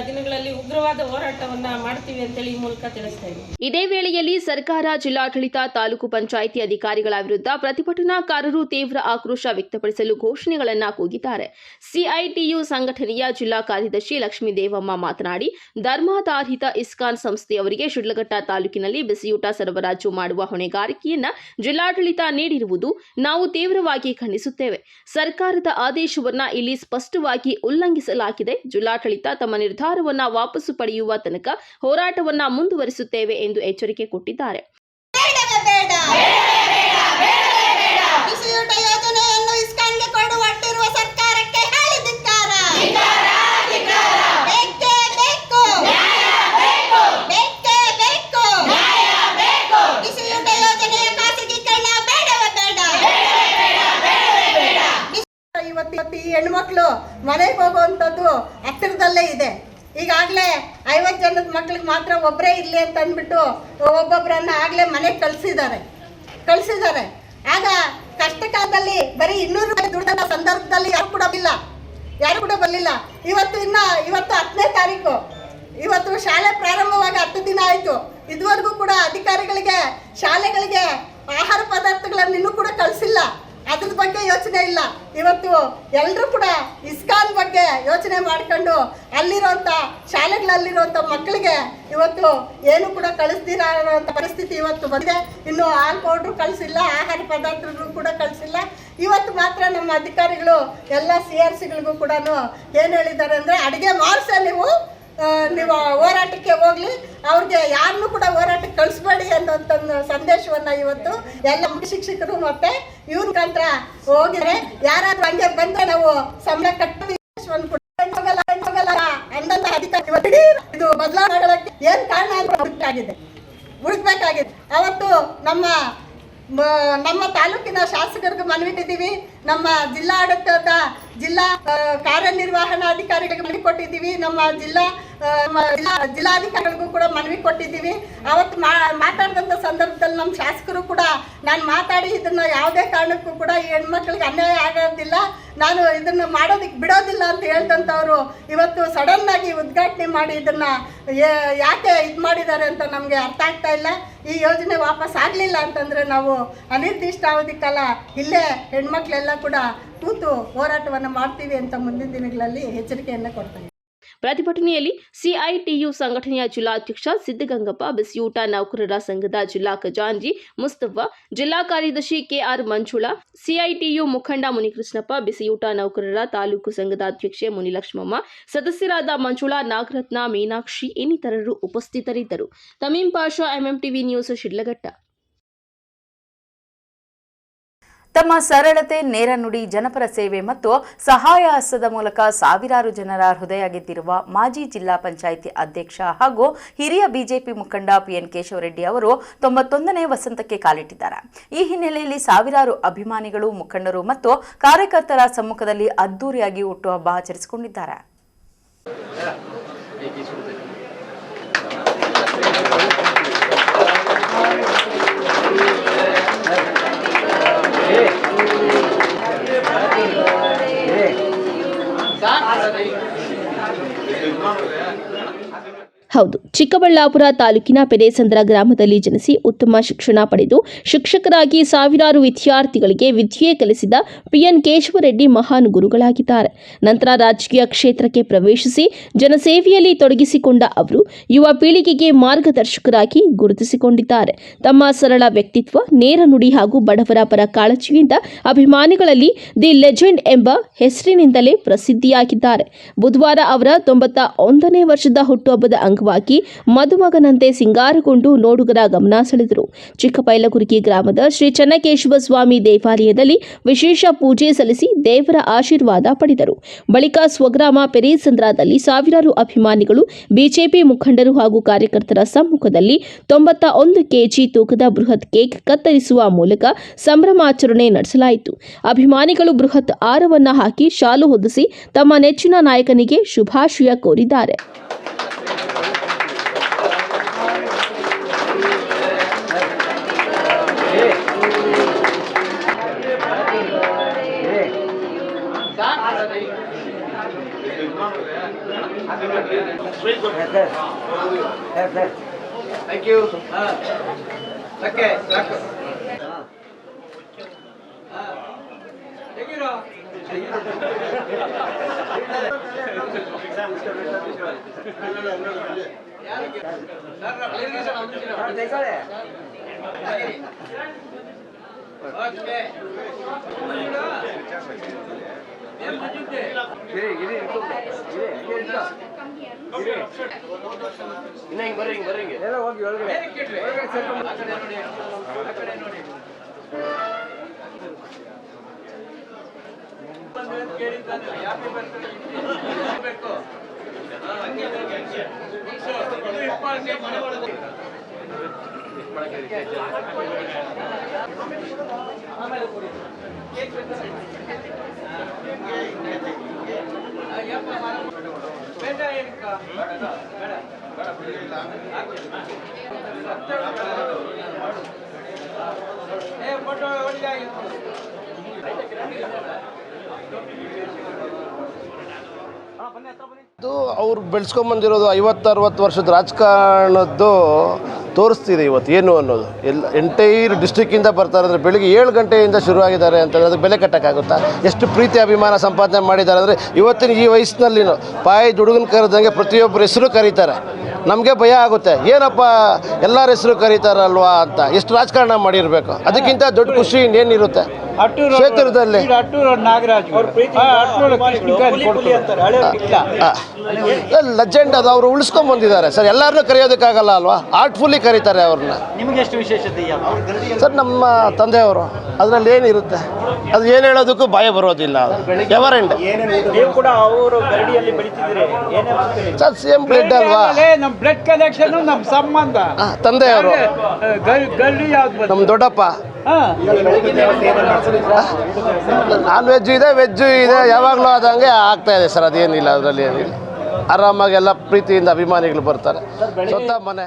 ದಿನಗಳಲ್ಲಿ ಉಗ್ರವಾದ ಹೋರಾಟವನ್ನು ಮಾಡ್ತೀವಿ ಅಂತೇಳಿ ಈ ಮೂಲಕ ತಿಳಿಸ್ತಾ ಇದ್ದೀವಿ. ಇದೇ ವೇಳೆಯಲ್ಲಿ ಸರ್ಕಾರ, ಜಿಲ್ಲಾಡಳಿತ, ತಾಲೂಕು ಪಂಚಾಯಿತಿ ಅಧಿಕಾರಿಗಳ ವಿರುದ್ಧ ಪ್ರತಿಭಟನಾಕಾರರು ತೀವ್ರ ಆಕ್ರೋಶ ವ್ಯಕ್ತಪಡಿಸಲು ಘೋಷಣೆಗಳನ್ನು ಕೂಗಿದ್ದಾರೆ. ಸಿಐಟಿಯು ಸಂಘಟನೆಯ ಜಿಲ್ಲಾ ಕಾರ್ಯದರ್ಶಿ ಲಕ್ಷ್ಮೀದೇವಮ್ಮ ಮಾತನಾಡಿ, ಧರ್ಮಾಧಾರಿತ ಇಸ್ಕಾನ್ ಸಂಸ್ಥೆಯವರಿಗೆ ಶಿಡ್ಲಘಟ್ಟ ತಾಲೂಕಿನಲ್ಲಿ ಬಿಸಿಯೂಟ ಸರಬರಾಜು ಮಾಡುವ ಹೊಣೆಗಾರಿಕೆಯನ್ನ ಜಿಲ್ಲಾಡಳಿತ ನೀಡಿರುವುದು ನಾವು ತೀವ್ರವಾಗಿ ಖಂಡಿಸುತ್ತೇವೆ. ಸರ್ಕಾರದ ಆದೇಶವನ್ನ ಇಲ್ಲಿ ಸ್ಪಷ್ಟವಾಗಿ ಉಲ್ಲಂಘಿಸಲಾಗಿದೆ. ಜಿಲ್ಲಾಡಳಿತ ತಮ್ಮ ನಿರ್ಧಾರವನ್ನ ವಾಪಸ್ಸು ಪಡೆಯುವ ತನಕ ಹೋರಾಟವನ್ನ ಮುಂದುವರಿಸುತ್ತೇವೆ ಎಂದು ಎಚ್ಚರಿಕೆ ಕೊಟ್ಟಿದ್ದಾರೆ. ಬಿಸಿಯೂಟ ಯೋಜನೆಯನ್ನು ಇಸ್ಕಾನ್ಗೆ ಕೊಡುವಟ್ಟಿರುವ ಸರ್ಕಾರಕ್ಕೆ ಹೇಳಿ ಧಿಕ್ಕಾರ. ಬೇಕೇ ಬೇಕು ಬಿಸಿಯೂಟ ಈ ಹೆಣ್ಮಕ್ಳು ಮನೆಗೆ ಹೋಗುವಂಥದ್ದು ಹತ್ತಿರದಲ್ಲೇ ಇದೆ. ಈಗಾಗಲೇ 50 ಜನದ ಮಕ್ಳಿಗೆ ಮಾತ್ರ ಒಬ್ಬರೇ ಇರಲಿ ಅಂತ ಅಂದ್ಬಿಟ್ಟು ಒಬ್ಬೊಬ್ಬರನ್ನ ಆಗಲೇ ಮನೆಗೆ ಕಳಿಸಿದ್ದಾರೆ. ಆಗ ಕಷ್ಟ ಕಾಲದಲ್ಲಿ ಬರೀ 200 ರೂಪಾಯಿ ದುಡ್ಡನ್ನ ಸಂದರ್ಭದಲ್ಲಿ ಯಾರು ಕೂಡ ಬರಲಿಲ್ಲ. ಇವತ್ತು 10ನೇ ತಾರೀಕು, ಇವತ್ತು ಶಾಲೆ ಪ್ರಾರಂಭವಾಗಿ 10 ದಿನ ಆಯಿತು. ಇದುವರೆಗೂ ಕೂಡ ಅಧಿಕಾರಿಗಳಿಗೆ ಶಾಲೆಗಳಿಗೆ ಆಹಾರ ಪದಾರ್ಥಗಳನ್ನು ಇನ್ನೂ ಕೂಡ ಕಳಿಸಿಲ್ಲ. ಅದ್ರ ಬಗ್ಗೆ ಯೋಚನೆ ಇಲ್ಲ. ಇವತ್ತು ಎಲ್ಲರೂ ಕೂಡ ಇಸ್ಕಾನ್ ಬಗ್ಗೆ ಯೋಚನೆ ಮಾಡ್ಕೊಂಡು ಅಲ್ಲಿರೋಂಥ ಶಾಲೆಗಳಲ್ಲಿರುವಂಥ ಮಕ್ಕಳಿಗೆ ಇವತ್ತು ಏನು ಕೂಡ ಕಳಿಸ್ದಿರೋ ಇರೋಂಥ ಪರಿಸ್ಥಿತಿ ಇವತ್ತು ಬಂದಿದೆ. ಇನ್ನು ಹಾಲು ಪೌಡ್ರು ಕಳಿಸಿಲ್ಲ, ಆಹಾರ ಪದಾರ್ಥಗಳು ಕೂಡ ಕಳಿಸಿಲ್ಲ. ಇವತ್ತು ಮಾತ್ರ ನಮ್ಮ ಅಧಿಕಾರಿಗಳು ಎಲ್ಲ CRCಗಳಿಗೂ ಕೂಡ ಏನು ಹೇಳಿದ್ದಾರೆ ಅಂದರೆ, ಅಡುಗೆ ಮಾಡಿಸೇ ನೀವು ಹೋರಾಟಕ್ಕೆ ಹೋಗಲಿ, ಅವ್ರಿಗೆ ಯಾರನ್ನೂ ಕೂಡ ಹೋರಾಟಕ್ಕೆ ಕಳಿಸ್ಬೇಡಿ ಅನ್ನೋಂಥ ಸಂದೇಶವನ್ನು ಇವತ್ತು ಎಲ್ಲ ಮುಖ್ಯ ಶಿಕ್ಷಕರು ಮತ್ತು ಇವ್ರ ಮುಖಾಂತರ ಹೋಗಿದ್ರೆ, ಯಾರಾದ್ರೂ ಹಂಗೆ ಬಂದರೆ ನಾವು ಸಂಬಳ ಕಟ್ಟಿ ಹೋಗಲ್ಲ ಅಂದಂಥ ಅಧಿಕಾರಿ ಇವತ್ತು ಇದು ಬದಲಾವಣೆಗಳಕ್ಕೆ ಏನು ಕಾರಣ ಅಂತ ಹುಡುಕ್ಬೇಕಾಗಿದೆ. ಅವತ್ತು ನಮ್ಮ ತಾಲೂಕಿನ ಶಾಸಕರಿಗೆ ಮನವಿ ಕೊಟ್ಟಿದ್ದೀವಿ, ನಮ್ಮ ಜಿಲ್ಲಾಡಳಿತದ ಜಿಲ್ಲಾ ಕಾರ್ಯನಿರ್ವಹಣಾಧಿಕಾರಿಗಳಿಗೆ ಮನವಿ ಕೊಟ್ಟಿದ್ದೀವಿ, ನಮ್ಮ ಜಿಲ್ಲಾಧಿಕಾರಿಗಳಿಗೂ ಕೂಡ ಮನವಿ ಕೊಟ್ಟಿದ್ದೀವಿ. ಅವತ್ತು ಮಾತಾಡಿದಂಥ ಸಂದರ್ಭದಲ್ಲಿ ನಮ್ಮ ಶಾಸಕರು ಕೂಡ ನಾನು ಮಾತಾಡಿ ಇದನ್ನು ಯಾವುದೇ ಕಾರಣಕ್ಕೂ ಕೂಡ ಈ ಹೆಣ್ಮಕ್ಳಿಗೆ ಅನ್ಯಾಯ ಆಗೋದಿಲ್ಲ, ನಾನು ಇದನ್ನು ಮಾಡೋದಕ್ಕೆ ಬಿಡೋದಿಲ್ಲ ಅಂತ ಹೇಳ್ದಂಥವ್ರು ಇವತ್ತು ಸಡನ್ನಾಗಿ ಉದ್ಘಾಟನೆ ಮಾಡಿ ಇದನ್ನು ಯಾಕೆ ಇದು ಮಾಡಿದ್ದಾರೆ ಅಂತ ನಮಗೆ ಅರ್ಥ ಆಗ್ತಾ ಇಲ್ಲ. ಈ ಯೋಜನೆ ವಾಪಸ್ ಆಗಲಿಲ್ಲ ಅಂತಂದರೆ ನಾವು ಅನಿರ್ದಿಷ್ಟಾವಧಿ ಕಾಲ ಇಲ್ಲೇ ಹೆಣ್ಮಕ್ಳೆಲ್ಲ ಕೂಡ ಕೂತು ಹೋರಾಟವನ್ನು ಮಾಡ್ತೀವಿ ಅಂತ ಮುಂದಿನ ದಿನಗಳಲ್ಲಿ ಎಚ್ಚರಿಕೆಯನ್ನು ಕೊಡ್ತೀವಿ. ಪ್ರತಿಭಟನೆಯಲ್ಲಿ ಸಿಐಟಿಯು ಸಂಘಟನೆಯ ಜಿಲ್ಲಾಧ್ಯಕ್ಷ ಸಿದ್ದಗಂಗಪ್ಪ, ಬಿಸಿಯೂಟ ನೌಕರರ ಸಂಘದ ಜಿಲ್ಲಾ ಖಜಾಂಚಿ ಮುಸ್ತಫಾ, ಜಿಲ್ಲಾ ಕಾರ್ಯದರ್ಶಿ ಕೆಆರ್ ಮಂಜುಳಾ, ಸಿಐಟಿಯು ಮುಖಂಡ ಮುನಿಕೃಷ್ಣಪ್ಪ, ಬಿಸಿಯೂಟ ನೌಕರರ ತಾಲೂಕು ಸಂಘದ ಅಧ್ಯಕ್ಷೆ ಮುನಿಲಕ್ಷ್ಮಮ್ಮ, ಸದಸ್ಯರಾದ ಮಂಜುಳಾ, ನಾಗರತ್ನ, ಮೀನಾಕ್ಷಿ ಇನ್ನಿತರರು ಉಪಸ್ಥಿತರಿದ್ದರು. ತಮೀಂ ಪಾಷಾ, ಎಂಎಂಟಿವಿ ನ್ಯೂಸ್, ಶಿಡ್ಲಘಟ್ಟ. ತಮ್ಮ ಸರಳತೆ, ನೇರ ನುಡಿ, ಜನಪರ ಸೇವೆ ಮತ್ತು ಸಹಾಯ ಹಸ್ತದ ಮೂಲಕ ಸಾವಿರಾರು ಜನರ ಹೃದಯ ಗೆದ್ದಿರುವ ಮಾಜಿ ಜಿಲ್ಲಾ ಪಂಚಾಯಿತಿ ಅಧ್ಯಕ್ಷ ಹಾಗೂ ಹಿರಿಯ ಬಿಜೆಪಿ ಮುಖಂಡ PN ಕೇಶವರೆಡ್ಡಿ ಅವರು 91ನೇ ವಸಂತಕ್ಕೆ ಕಾಲಿಟ್ಟಿದ್ದಾರೆ. ಈ ಹಿನ್ನೆಲೆಯಲ್ಲಿ ಸಾವಿರಾರು ಅಭಿಮಾನಿಗಳು, ಮುಖಂಡರು ಮತ್ತು ಕಾರ್ಯಕರ್ತರ ಸಮ್ಮುಖದಲ್ಲಿ ಅದ್ದೂರಿಯಾಗಿ ಹುಟ್ಟುಹಬ್ಬ ಆಚರಿಸಿಕೊಂಡಿದ್ದಾರೆ. ಹೌದು, ಚಿಕ್ಕಬಳ್ಳಾಪುರ ತಾಲೂಕಿನ ಪೆರೇಸಂದ್ರ ಗ್ರಾಮದಲ್ಲಿ ಜನಿಸಿ ಉತ್ತಮ ಶಿಕ್ಷಣ ಪಡೆದು ಶಿಕ್ಷಕರಾಗಿ ಸಾವಿರಾರು ವಿದ್ಯಾರ್ಥಿಗಳಿಗೆ ವಿದ್ಯೆ ಕಲಿಸಿದ PN ಕೇಶವರೆಡ್ಡಿ ಮಹಾನ್ ಗುರುಗಳಾಗಿದ್ದಾರೆ. ನಂತರ ರಾಜಕೀಯ ಕ್ಷೇತ್ರಕ್ಕೆ ಪ್ರವೇಶಿಸಿ ಜನಸೇವೆಯಲ್ಲಿ ತೊಡಗಿಸಿಕೊಂಡ ಅವರು ಯುವ ಪೀಳಿಗೆಗೆ ಮಾರ್ಗದರ್ಶಕರಾಗಿ ಗುರುತಿಸಿಕೊಂಡಿದ್ದಾರೆ. ತಮ್ಮ ಸರಳ ವ್ಯಕ್ತಿತ್ವ, ನೇರ ನುಡಿ ಹಾಗೂ ಬಡವರ ಪರ ಕಾಳಜಿಯಿಂದ ಅಭಿಮಾನಿಗಳಲ್ಲಿ ದಿ ಲೆಜೆಂಡ್ ಎಂಬ ಹೆಸರಿನಿಂದಲೇ ಪ್ರಸಿದ್ಧಿಯಾಗಿದ್ದಾರೆ. ಬುಧವಾರ ಅವರ 91ನೇ ವರ್ಷದ ಹುಟ್ಟುಹಬ್ಬದ ಅಂಗವಾಗಿ ಮದುಮಗನಂತೆ ಸಿಂಗಾರಗೊಂಡು ನೋಡುಗರ ಗಮನ ಸೆಳೆದರು. ಚಿಕ್ಕಬೈಲಗುರ್ಗಿ ಗ್ರಾಮದ ಶ್ರೀ ಚನ್ನಕೇಶವ ಸ್ವಾಮಿ ದೇವಾಲಯದಲ್ಲಿ ವಿಶೇಷ ಪೂಜೆ ಸಲ್ಲಿಸಿ ದೇವರ ಆಶೀರ್ವಾದ ಪಡೆದರು. ಬಳಿಕ ಸ್ವಗ್ರಾಮ ಪೆರೇಸಂದ್ರದಲ್ಲಿ ಸಾವಿರಾರು ಅಭಿಮಾನಿಗಳು, ಬಿಜೆಪಿ ಮುಖಂಡರು ಹಾಗೂ ಕಾರ್ಯಕರ್ತರ ಸಮ್ಮುಖದಲ್ಲಿ 91 ಕೆಜಿ ತೂಕದ ಬೃಹತ್ ಕೇಕ್ ಕತ್ತರಿಸುವ ಮೂಲಕ ಸಂಭ್ರಮಾಚರಣೆ ನಡೆಸಲಾಯಿತು. ಅಭಿಮಾನಿಗಳು ಬೃಹತ್ ಹಾರವನ್ನು ಹಾಕಿ ಶಾಲು ಹೊದಿಸಿ ತಮ್ಮ ನೆಚ್ಚಿನ ನಾಯಕನಿಗೆ ಶುಭಾಶಯ ಕೋರಿದ್ದಾರೆ. Thank you. Okay. ಬರಂಗೆ ಎಲ್ಲ ಹೋಗಿ ಒಳಗಡೆ ಆಮೇಲೆ ಅದು ಅವ್ರು ಬೆಳೆಸ್ಕೊಂಬಂದಿರೋದು 50-60 ವರ್ಷದ ರಾಜಕಾರಣದ್ದು ತೋರಿಸ್ತಿದೆ ಇವತ್ತು ಏನು ಅನ್ನೋದು. ಎಂಟೈರ್ ಡಿಸ್ಟ್ರಿಕ್ಕಿಂದ ಬರ್ತಾರೆ ಅಂದರೆ ಬೆಳಿಗ್ಗೆ 7 ಗಂಟೆಯಿಂದ ಶುರುವಾಗಿದ್ದಾರೆ ಅಂತಂದರೆ ಅದಕ್ಕೆ ಬೆಲೆ ಕಟ್ಟೋಕ್ಕಾಗುತ್ತಾ? ಎಷ್ಟು ಪ್ರೀತಿ ಅಭಿಮಾನ ಸಂಪಾದನೆ ಮಾಡಿದ್ದಾರೆ ಅಂದರೆ ಇವತ್ತಿನ ಈ ವಯಸ್ಸಿನಲ್ಲಿನೂ ಪಾಯಿ ದುಡುಗನ ಕರೆದಂಗೆ ಪ್ರತಿಯೊಬ್ಬರ ಹೆಸರು ಕರೀತಾರೆ. ನಮಗೆ ಭಯ ಆಗುತ್ತೆ, ಏನಪ್ಪ ಎಲ್ಲರ ಹೆಸರು ಕರೀತಾರಲ್ವಾ ಅಂತ. ಎಷ್ಟು ರಾಜಕಾರಣ ಮಾಡಿರಬೇಕು, ಅದಕ್ಕಿಂತ ದೊಡ್ಡ ಖುಷಿ ಇನ್ನೇನಿರುತ್ತೆ ಕ್ಷೇತ್ರದಲ್ಲಿ. ಲೆಜೆಂಡ್ ಅದು, ಅವರು ಉಳಿಸ್ಕೊಂಡ್ಬಂದಿದ್ದಾರೆ ಸರ್. ಎಲ್ಲರನ್ನೂ ಕರೆಯೋದಕ್ಕಾಗಲ್ಲ ಅಲ್ವಾ, ಆರ್ಟ್ಫುಲ್ಲಿ ಕರೀತಾರೆ ಅವ್ರನ್ನ. ನಿಮಗೆ ಎಷ್ಟು ವಿಶೇಷತೆ ಸರ್ ನಮ್ಮ ತಂದೆಯವರು, ಅದರಲ್ಲಿ ಏನಿರುತ್ತೆ ಅದು ಏನು ಹೇಳೋದಕ್ಕೂ ಭಯ ಬರೋದಿಲ್ಲ. ಎವರೆಂಡ್ ನೀವು ಕೂಡ ಅವರು ಗರಡಿಯಲ್ಲಿ ಬೆಳೀತಿದ್ದೀರಿ. ಸರ್ ಸೇಮ್ ಬ್ಲಡ್ ಅಲ್ವಾ, ನಮ್ಮ ಬ್ಲಡ್ ಕನೆಕ್ಷನ್, ನಮ್ಮ ಸಂಬಂಧ. ತಂದೆಯವರು ನಮ್ಮ ದೊಡ್ಡಪ್ಪ. ನಾನ್ ವೆಜ್ ಇದೆ, ವೆಜ್ಜು ಇದೆ, ಯಾವಾಗಲೂ ಅದಂಗೆ ಆಗ್ತಾ ಇದೆ ಸರ್. ಅದೇನಿಲ್ಲ, ಅದರಲ್ಲಿ ಏನಿಲ್ಲ. ಆರಾಮಾಗಿ ಎಲ್ಲ ಪ್ರೀತಿಯಿಂದ ಅಭಿಮಾನಿಗಳು ಬರ್ತಾರೆ. ಸ್ವಂತ ಮನೆ.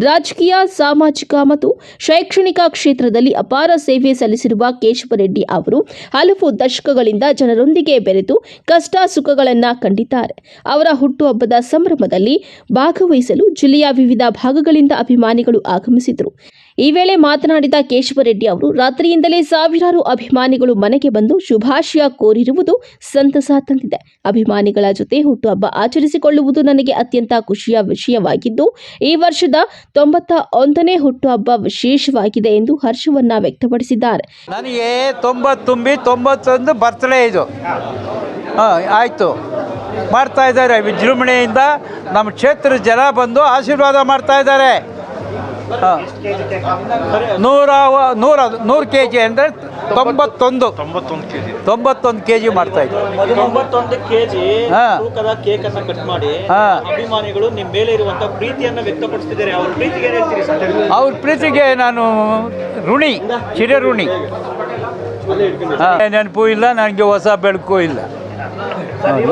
ರಾಜಕೀಯ, ಸಾಮಾಜಿಕ ಮತ್ತು ಶೈಕ್ಷಣಿಕ ಕ್ಷೇತ್ರದಲ್ಲಿ ಅಪಾರ ಸೇವೆ ಸಲ್ಲಿಸಿರುವ ಕೇಶವರೆಡ್ಡಿ ಅವರು ಹಲವು ದಶಕಗಳಿಂದ ಜನರೊಂದಿಗೆ ಬೆರೆತು ಕಷ್ಟ ಸುಖಗಳನ್ನು ಕಂಡಿದ್ದಾರೆ. ಅವರ ಹುಟ್ಟುಹಬ್ಬದ ಸಂಭ್ರಮದಲ್ಲಿ ಭಾಗವಹಿಸಲು ಜಿಲ್ಲೆಯ ವಿವಿಧ ಭಾಗಗಳಿಂದ ಅಭಿಮಾನಿಗಳು ಆಗಮಿಸಿದರು. ಈ ವೇಳೆ ಮಾತನಾಡಿದ ಕೇಶವರೆಡ್ಡಿ ಅವರು, ರಾತ್ರಿಯಿಂದಲೇ ಸಾವಿರಾರು ಅಭಿಮಾನಿಗಳು ಮನೆಗೆ ಬಂದು ಶುಭಾಶಯ ಕೋರಿರುವುದು ಸಂತಸ ತಂದಿದೆ. ಅಭಿಮಾನಿಗಳ ಜೊತೆ ಹುಟ್ಟುಹಬ್ಬ ಆಚರಿಸಿಕೊಳ್ಳುವುದು ನನಗೆ ಅತ್ಯಂತ ಖುಷಿಯ ವಿಷಯವಾಗಿದ್ದು, ಈ ವರ್ಷದ 91ನೇ ಹುಟ್ಟುಹಬ್ಬ ವಿಶೇಷವಾಗಿದೆ ಎಂದು ಹರ್ಷವನ್ನ ವ್ಯಕ್ತಪಡಿಸಿದ್ದಾರೆ. ನನಗೆ 90 ತುಂಬಿ 91 ಬರ್ತಡೇ ಇದು ಆಯಿತು. ಮಾಡ್ತಾ ಇದ್ದಾರೆ ವಿಜೃಂಭಣೆಯಿಂದ. ನಮ್ಮ ಕ್ಷೇತ್ರದ ಜನ ಬಂದು ಆಶೀರ್ವಾದ ಮಾಡ್ತಾ ಇದ್ದಾರೆ. 100 kg ಅಂದರೆ 91 kg ಮಾಡ್ತಾ ಇದ್ದಾರೆ. 91 kg ತೂಕದ ಕೇಕ್ ಅನ್ನು ಕಟ್ ಮಾಡಿ ಅಭಿಮಾನಿಗಳು ನಿಮ್ಮ ಮೇಲೆ ಇರುವಂತಹ ಪ್ರೀತಿಯನ್ನು ವ್ಯಕ್ತಪಡಿಸ್ತಿದ್ದಾರೆ. ಅವ್ರ ಪ್ರೀತಿಗೆ ಏನು ಹೇಳ್ತೀರಿ ಸರ್? ಅವ್ರ ಪ್ರೀತಿಗೆ ನಾನು ಋಣಿ, ಚಿರಋಣಿ. ನೆನಪು ಇಲ್ಲ ನನಗೆ, ಹೊಸ ಬೆಳಕು ಇಲ್ಲ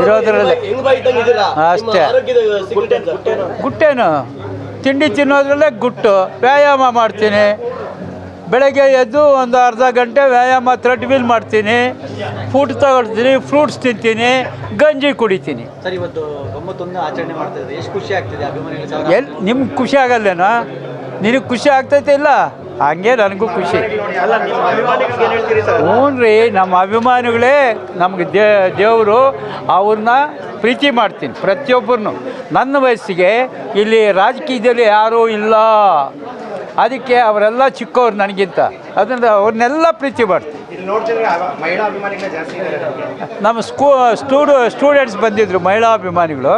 ಇರೋದ್ರಲ್ಲಿ ಅಷ್ಟೇ. ಗುಟ್ಟೇನು ತಿಂಡಿ ತಿನ್ನೋದ್ರಲ್ಲೇ ಗುಟ್ಟು. ವ್ಯಾಯಾಮ ಮಾಡ್ತೀನಿ, ಬೆಳಗ್ಗೆ ಎದ್ದು ಒಂದು ಅರ್ಧ ಗಂಟೆ ವ್ಯಾಯಾಮ ಥ್ರೆಡ್ಮಿಲ್ ಮಾಡ್ತೀನಿ, ಫುಡ್ ತಗೊಳ್ತೀನಿ, ಫ್ರೂಟ್ಸ್ ತಿಂತೀನಿ, ಗಂಜಿ ಕುಡಿತೀನಿ. ಸರ್, ಇವತ್ತು 91 ಆಚರಣೆ ಮಾಡ್ತಾ ಇದ್ದಾರೆ, ಎಷ್ಟು ಖುಷಿ ಆಗ್ತಿದೆ ಅಭಿಮಾನಿಗಳು? ನಿಮ್ಗೆ ಖುಷಿ ಆಗಲ್ಲೇನಾ? ನಿನಗೆ ಖುಷಿ ಆಗ್ತೈತೆ ಇಲ್ಲ? ಹಂಗೆ ನನಗೂ ಖುಷಿ. ಹ್ಞೂ ರೀ, ನಮ್ಮ ಅಭಿಮಾನಿಗಳೇ ನಮಗೆ ದೇವರು. ಅವ್ರನ್ನ ಪ್ರೀತಿ ಮಾಡ್ತೀನಿ ಪ್ರತಿಯೊಬ್ಬರನ್ನು. ನನ್ನ ವಯಸ್ಸಿಗೆ ಇಲ್ಲಿ ರಾಜಕೀಯದಲ್ಲಿ ಯಾರೂ ಇಲ್ಲ, ಅದಕ್ಕೆ ಅವರೆಲ್ಲ ಚಿಕ್ಕವ್ರು ನನಗಿಂತ. ಅದರಿಂದ ಅವ್ರನ್ನೆಲ್ಲ ಪ್ರೀತಿ ಮಾಡ್ತೀನಿ. ನಮ್ಮ ಸ್ಟೂಡೆಂಟ್ಸ್ ಬಂದಿದ್ದರು, ಮಹಿಳಾ ಅಭಿಮಾನಿಗಳು,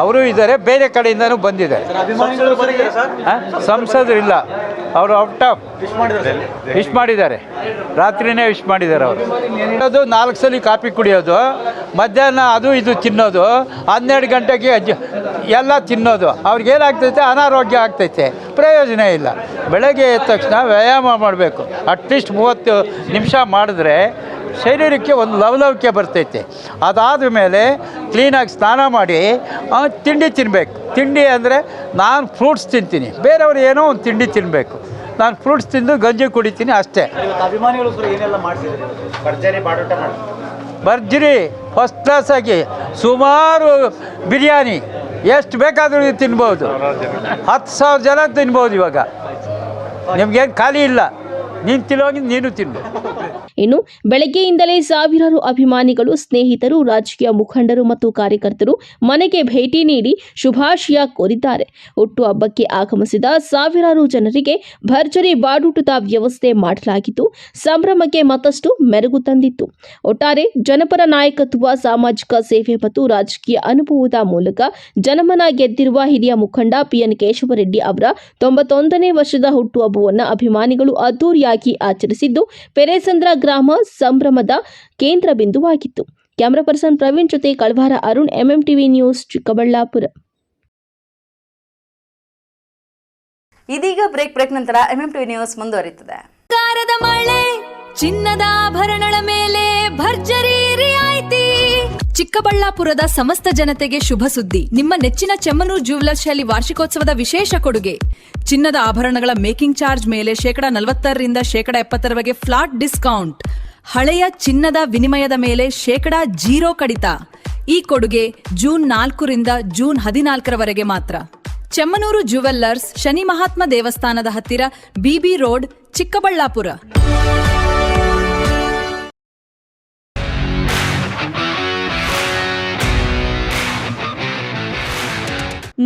ಅವರು ಇದ್ದಾರೆ, ಬೇರೆ ಕಡೆಯಿಂದನೂ ಬಂದಿದ್ದಾರೆ. ಸಂಸದರು ಇಲ್ಲ, ಅವರು ಔಟ್ ಆಫ್ ವಿಶ್ ಮಾಡಿದ್ದಾರೆ. ರಾತ್ರಿನೇ ವಿಶ್ ಮಾಡಿದ್ದಾರೆ ಅವರು. ಅದು 4 ಸಲ ಕಾಫಿ ಕುಡಿಯೋದು, ಮಧ್ಯಾಹ್ನ ಅದು ಇದು ತಿನ್ನೋದು, 12 ಗಂಟೆಗೆ ಎಲ್ಲ ತಿನ್ನೋದು. ಅವ್ರಿಗೇನಾಗ್ತೈತೆ? ಅನಾರೋಗ್ಯ ಆಗ್ತೈತೆ, ಪ್ರಯೋಜನ ಇಲ್ಲ. ಬೆಳಗ್ಗೆ ಎದ್ದ ತಕ್ಷಣ ವ್ಯಾಯಾಮ ಮಾಡಬೇಕು. ಅಟ್ಲೀಸ್ಟ್ 30 ನಿಮಿಷ ಮಾಡಿದ್ರೆ ಶರೀರಕ್ಕೆ ಒಂದು ಲವಲವಿಕೆ ಬರ್ತೈತೆ. ಅದಾದ ಮೇಲೆ ಕ್ಲೀನಾಗಿ ಸ್ನಾನ ಮಾಡಿ ತಿಂಡಿ ತಿನ್ನಬೇಕು. ತಿಂಡಿ ಅಂದರೆ ನಾನು ಫ್ರೂಟ್ಸ್ ತಿಂತೀನಿ, ಬೇರೆಯವರು ಏನೋ ಒಂದು ತಿಂಡಿ ತಿನ್ನಬೇಕು. ನಾನು ಫ್ರೂಟ್ಸ್ ತಿಂದು ಗಂಜಿ ಕುಡಿತೀನಿ ಅಷ್ಟೇ. ಅಭಿಮಾನಿಗಳು ಏನೆಲ್ಲ ಮಾಡ್ತಿದ್ದಾರೆ? ಭರ್ಜರಿ ಫಸ್ಟ್ ಕ್ಲಾಸಾಗಿ ಸುಮಾರು ಬಿರಿಯಾನಿ ಎಷ್ಟು ಬೇಕಾದರೂ ತಿನ್ಬೋದು. 10,000 ಜನ ತಿನ್ಬೋದು. ಇವಾಗ ನಿಮ್ಗೇನು ಖಾಲಿ ಇಲ್ಲ, ನೀನು ತಿನ್ನೋಗಿ ನೀನು ತಿನ್ಬೋದು. ಇನ್ನು ಬೆಳಗ್ಗೆಯಿಂದಲೇ ಸಾವಿರಾರು ಅಭಿಮಾನಿಗಳು, ಸ್ನೇಹಿತರು, ರಾಜಕೀಯ ಮುಖಂಡರು ಮತ್ತು ಕಾರ್ಯಕರ್ತರು ಮನೆಗೆ ಭೇಟಿ ನೀಡಿ ಶುಭಾಶಯ ಕೋರಿದ್ದಾರೆ. ಹುಟ್ಟುಹಬ್ಬಕ್ಕೆ ಆಗಮಿಸಿದ ಸಾವಿರಾರು ಜನರಿಗೆ ಭರ್ಜರಿ ಬಾಡೂಟದ ವ್ಯವಸ್ಥೆ ಮಾಡಲಾಗಿದ್ದು, ಸಂಭ್ರಮಕ್ಕೆ ಮತ್ತಷ್ಟು ಮೆರುಗು ತಂದಿತ್ತು. ಒಟ್ಟಾರೆ ಜನಪರ ನಾಯಕತ್ವ, ಸಾಮಾಜಿಕ ಸೇವೆ ಮತ್ತು ರಾಜಕೀಯ ಅನುಭವದ ಮೂಲಕ ಜನಮನ ಗೆದ್ದಿರುವ ಹಿರಿಯ ಮುಖಂಡ PN ಕೇಶವರೆಡ್ಡಿ ಅವರ 91ನೇ ವರ್ಷದ ಹುಟ್ಟುಹಬ್ಬವನ್ನು ಅಭಿಮಾನಿಗಳು ಅದ್ದೂರಿಯಾಗಿ ಆಚರಿಸಿದ್ದು, ಪೆರೇಸಂದ್ರ ಗ್ರಾಮ ಸಂಭ್ರಮದ ಕೇಂದ್ರ ಬಿಂದುವಾಗಿತ್ತು. ಕ್ಯಾಮರಾ ಪರ್ಸನ್ ಪ್ರವೀಣ್ ಜೊತೆ ಕಳವಾರ ಅರುಣ್, MMTV ನ್ಯೂಸ್, ಚಿಕ್ಕಬಳ್ಳಾಪುರ. ಇದೀಗ ಬ್ರೇಕ್ ನಂತರ MMTV ನ್ಯೂಸ್ ಮುಂದುವರಿಯುತ್ತದೆ. ಮಳೆ ಚಿನ್ನದ ಆಭರಣಗಳ ಮೇಲೆ ಭರ್ಜರಿ ರಿಯಾಯಿತಿ. ಚಿಕ್ಕಬಳ್ಳಾಪುರದ ಸಮಸ್ತ ಜನತೆಗೆ ಶುಭ ಸುದ್ದಿ. ನಿಮ್ಮ ನೆಚ್ಚಿನ ಚೆಮ್ಮನೂರು ಜ್ಯುವೆಲರ್ಸ್ ಶೈಲಿ ವಾರ್ಷಿಕೋತ್ಸವದ ವಿಶೇಷ ಕೊಡುಗೆ. ಚಿನ್ನದ ಆಭರಣಗಳ ಮೇಕಿಂಗ್ ಚಾರ್ಜ್ ಮೇಲೆ 40% 70% ಫ್ಲಾಟ್ ಡಿಸ್ಕೌಂಟ್. ಹಳೆಯ ಚಿನ್ನದ ವಿನಿಮಯದ ಮೇಲೆ 0% ಕಡಿತ. ಈ ಕೊಡುಗೆ ಜೂನ್ 4 ಜೂನ್ 14 ಮಾತ್ರ. ಚೆಮ್ಮನೂರು ಜ್ಯುವೆಲ್ಲರ್ಸ್, ಶನಿ ಮಹಾತ್ಮ ದೇವಸ್ಥಾನದ ಹತ್ತಿರ, ಬಿಬಿ ರೋಡ್, ಚಿಕ್ಕಬಳ್ಳಾಪುರ.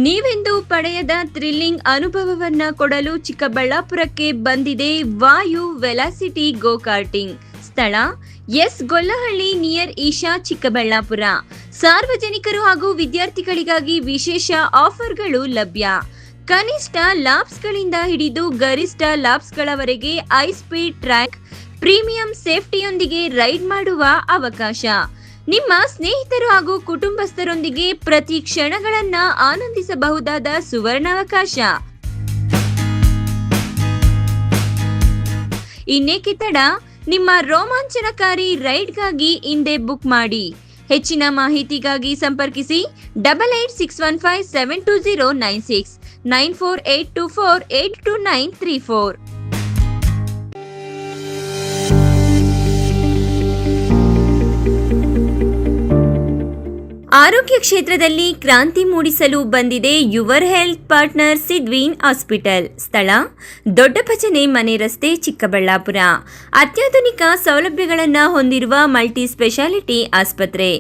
ನೀವೆಂದು ಪಡೆಯದ ಥ್ರಿಲ್ಲಿಂಗ್ ಅನುಭವವನ್ನ ಕೊಡಲು ಚಿಕ್ಕಬಳ್ಳಾಪುರಕ್ಕೆ ಬಂದಿದೆ ವಾಯು ವೆಲಾಸಿಟಿ ಗೋ ಕಾರ್ಟಿಂಗ್. ಸ್ಥಳ ಎಸ್ ಗೊಲ್ಲಹಳ್ಳಿ ನಿಯರ್ ಈಶಾ, ಚಿಕ್ಕಬಳ್ಳಾಪುರ. ಸಾರ್ವಜನಿಕರು ಹಾಗೂ ವಿದ್ಯಾರ್ಥಿಗಳಿಗಾಗಿ ವಿಶೇಷ ಆಫರ್ಗಳು ಲಭ್ಯ. ಕನಿಷ್ಠ ಲಾಪ್ಸ್ಗಳಿಂದ ಹಿಡಿದು ಗರಿಷ್ಠ ಲಾಪ್ಸ್ಗಳವರೆಗೆ ಹೈ ಸ್ಪೀಡ್ ಟ್ರ್ಯಾಕ್, ಪ್ರೀಮಿಯಂ ಸೇಫ್ಟಿಯೊಂದಿಗೆ ರೈಡ್ ಮಾಡುವ ಅವಕಾಶ. ನಿಮ್ಮ ಸ್ನೇಹಿತರು ಹಾಗೂ ಕುಟುಂಬಸ್ಥರೊಂದಿಗೆ ಪ್ರತಿ ಕ್ಷಣಗಳನ್ನ ಆನಂದಿಸಬಹುದಾದ ಸುವರ್ಣಾವಕಾಶ. ಇನ್ನೇಕೆ ತಡ, ನಿಮ್ಮ ರೋಮಾಂಚನಕಾರಿ ರೈಡ್ಗಾಗಿ ಹಿಂದೆ ಬುಕ್ ಮಾಡಿ. ಹೆಚ್ಚಿನ ಮಾಹಿತಿಗಾಗಿ ಸಂಪರ್ಕಿಸಿ 8861572096 9482482934. ಆರೋಗ್ಯ ಕ್ಷೇತ್ರದಲ್ಲಿ ಕ್ರಾಂತಿ ಮೂಡಿಸಲು ಬಂದಿದೆ ಯುವರ್ ಹೆಲ್ತ್ ಪಾರ್ಟ್ನರ್ ಸಿದ್ವೀನ್ ಹಾಸ್ಪಿಟಲ್. ಸ್ಥಳ ದೊಡ್ಡಪಚನೆ ಮನೆ ರಸ್ತೆ, ಚಿಕ್ಕಬಳ್ಳಾಪುರ. ಅತ್ಯಾಧುನಿಕ ಸೌಲಭ್ಯಗಳನ್ನು ಹೊಂದಿರುವ ಮಲ್ಟಿ ಸ್ಪೆಷಾಲಿಟಿ ಆಸ್ಪತ್ರೆ.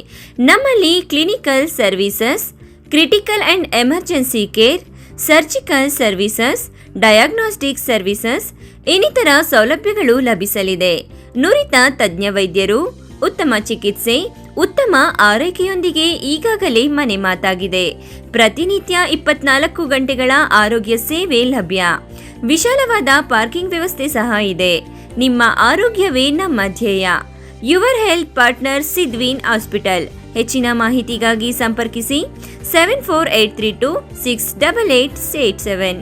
ನಮ್ಮಲ್ಲಿ clinical services, critical and emergency care, surgical services, diagnostic services ಇನ್ನಿತರ ಸೌಲಭ್ಯಗಳು ಲಭಿಸಲಿದೆ. ನುರಿತ ತಜ್ಞ ವೈದ್ಯರು, ಉತ್ತಮ ಚಿಕಿತ್ಸೆ, ಉತ್ತಮ ಆರೈಕೆಯೊಂದಿಗೆ ಈಗಾಗಲೇ ಮನೆ ಮಾತಾಗಿದೆ. ಪ್ರತಿನಿತ್ಯ 24 ಗಂಟೆಗಳ ಆರೋಗ್ಯ ಸೇವೆ ಲಭ್ಯ. ವಿಶಾಲವಾದ ಪಾರ್ಕಿಂಗ್ ವ್ಯವಸ್ಥೆ ಸಹ ಇದೆ. ನಿಮ್ಮ ಆರೋಗ್ಯವೇ ನಮ್ಮ ಧ್ಯೇಯ. ಯುವರ್ ಹೆಲ್ತ್ ಪಾರ್ಟ್ನರ್ ಸಿದ್ವೀನ್ ಹಾಸ್ಪಿಟಲ್. ಹೆಚ್ಚಿನ ಮಾಹಿತಿಗಾಗಿ ಸಂಪರ್ಕಿಸಿ 7483268887.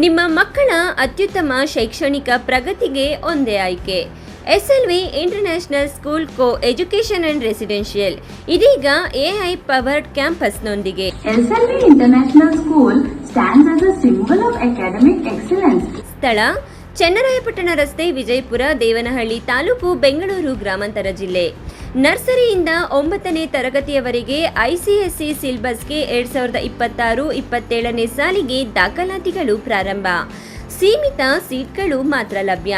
ನಿಮ್ಮ ಮಕ್ಕಳ ಅತ್ಯುತ್ತಮ ಶೈಕ್ಷಣಿಕ ಪ್ರಗತಿಗೆ ಒಂದೇ ಆಯ್ಕೆ. SLV international school co education and residential ಇದೀಗ AI ಪವರ್ಡ್ ಕ್ಯಾಂಪಸ್ನೊಂದಿಗೆ. SLV international school stands as a symbol of academic excellence. ಸ್ಥಳ ಚನ್ನರಾಯಪಟ್ಟಣ ರಸ್ತೆ, ವಿಜಯಪುರ, ದೇವನಹಳ್ಳಿ ತಾಲೂಕು, ಬೆಂಗಳೂರು ಗ್ರಾಮಾಂತರ ಜಿಲ್ಲೆ. ನರ್ಸರಿಯಿಂದ 9ನೇ ತರಗತಿಯವರೆಗೆ ICSE ಸಿಲೆಬಸ್ಗೆ 2026-27ನೇ ಸಾಲಿಗೆ ದಾಖಲಾತಿಗಳು ಪ್ರಾರಂಭ. ಸೀಮಿತ ಸೀಟ್ಗಳು ಮಾತ್ರ ಲಭ್ಯ.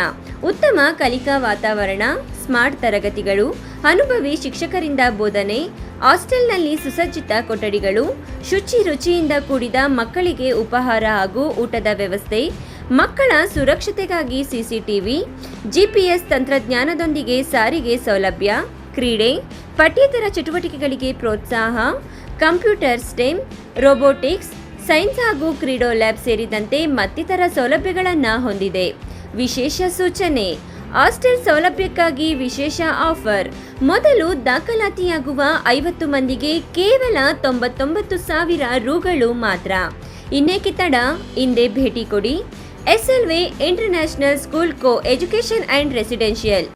ಉತ್ತಮ ಕಲಿಕಾ ವಾತಾವರಣ, ಸ್ಮಾರ್ಟ್ ತರಗತಿಗಳು, ಅನುಭವಿ ಶಿಕ್ಷಕರಿಂದ ಬೋಧನೆ, ಹಾಸ್ಟೆಲ್ನಲ್ಲಿ ಸುಸಜ್ಜಿತ ಕೊಠಡಿಗಳು, ಶುಚಿ ರುಚಿಯಿಂದ ಕೂಡಿದ ಮಕ್ಕಳಿಗೆ ಉಪಹಾರ ಹಾಗೂ ಊಟದ ವ್ಯವಸ್ಥೆ, ಮಕ್ಕಳ ಸುರಕ್ಷತೆಗಾಗಿ CCTV, GPS ತಂತ್ರಜ್ಞಾನದೊಂದಿಗೆ ಸಾರಿಗೆ ಸೌಲಭ್ಯ, ಕ್ರೀಡೆ, ಪಠ್ಯೇತರ ಚಟುವಟಿಕೆಗಳಿಗೆ ಪ್ರೋತ್ಸಾಹ, ಕಂಪ್ಯೂಟರ್, ಸ್ಟೆಮ್, ರೋಬೋಟಿಕ್ಸ್, ಸೈನ್ಸ್ ಹಾಗೂ ಕ್ರೀಡೋ ಲ್ಯಾಬ್ ಸೇರಿದಂತೆ ಮತ್ತಿತರ ಸೌಲಭ್ಯಗಳನ್ನು ಹೊಂದಿದೆ. ವಿಶೇಷ ಸೂಚನೆ: ಹಾಸ್ಟೆಲ್ ಸೌಲಭ್ಯಕ್ಕಾಗಿ ವಿಶೇಷ ಆಫರ್. ಮೊದಲು ದಾಖಲಾತಿಯಾಗುವ 50 ಮಂದಿಗೆ ಕೇವಲ 99,000 ರೂಗಳು ಮಾತ್ರ. ಇನ್ನೇಕೆ ತಡ, ಹಿಂದೆ ಭೇಟಿ ಕೊಡಿ. SLV international school co education and residential.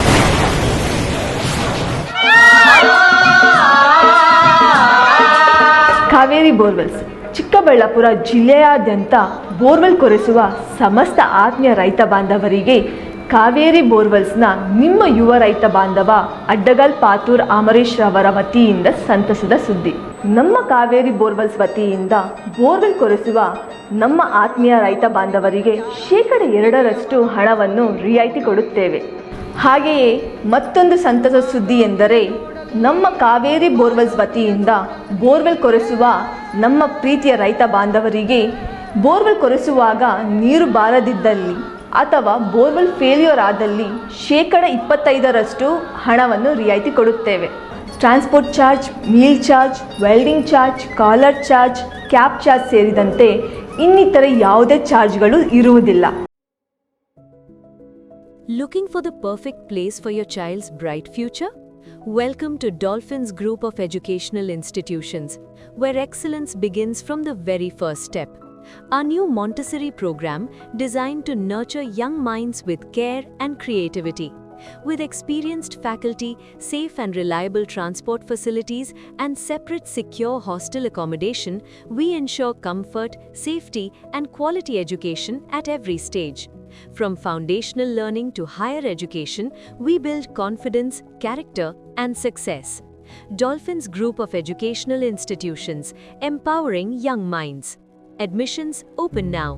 Kaveri borewells Chikkaballapur ಜಿಲ್ಲೆಯಾದ್ಯಂತ ಬೋರ್ವೆಲ್ ಕೊರೆಸುವ ಸಮಸ್ತ ಆತ್ಮೀಯ ರೈತ ಬಾಂಧವರಿಗೆ ಕಾವೇರಿ ಬೋರ್ವೆಲ್ಸ್ನ ನಿಮ್ಮ ಯುವ ರೈತ ಬಾಂಧವ ಅಡ್ಡಗಲ್ ಪಾತೂರ್ ಅಮರೀಶ್ ರವರ ವತಿಯಿಂದ ಸಂತಸದ ಸುದ್ದಿ. ನಮ್ಮ ಕಾವೇರಿ ಬೋರ್ವೆಲ್ಸ್ ವತಿಯಿಂದ ಬೋರ್ವೆಲ್ ಕೊರೆಸುವ ನಮ್ಮ ಆತ್ಮೀಯ ರೈತ ಬಾಂಧವರಿಗೆ 2% ಹಣವನ್ನು ರಿಯಾಯಿತಿ ಕೊಡುತ್ತೇವೆ. ಹಾಗೆಯೇ ಮತ್ತೊಂದು ಸಂತಸ ಸುದ್ದಿ ಎಂದರೆ ನಮ್ಮ ಕಾವೇರಿ ಬೋರ್ವೆಲ್ಸ್ ವತಿಯಿಂದ ಬೋರ್ವೆಲ್ ಕೊರೆಸುವ ನಮ್ಮ ಪ್ರೀತಿಯ ರೈತ ಬಾಂಧವರಿಗೆ ಬೋರ್ವೆಲ್ ಕೊರೆಸುವಾಗ ನೀರು ಬಾರದಿದ್ದಲ್ಲಿ ಅಥವಾ ಬೋರ್ವೆಲ್ ಫೇಲ್ಯೂರ್ ಆದಲ್ಲಿ 25% ಹಣವನ್ನು ರಿಯಾಯಿತಿ ಕೊಡುತ್ತೇವೆ. Transport charge, meal charge, welding charge, collar charge, cab charge ಸೇರಿದಂತೆ ಇನ್ನಿತರ ಯಾವುದೇ ಚಾರ್ಜ್ಗಳು ಇರುವುದಿಲ್ಲ. Looking for the perfect place for your child's bright future? Welcome to Dolphins Group of Educational Institutions, where excellence begins from the very first step. Our new Montessori program designed to nurture young minds with care and creativity. With experienced faculty, safe and reliable transport facilities, and separate secure hostel accommodation, we ensure comfort, safety, and quality education at every stage. From foundational learning to higher education, we build confidence, character, and success. Dolphins Group of Educational Institutions, empowering young minds. Admissions open now.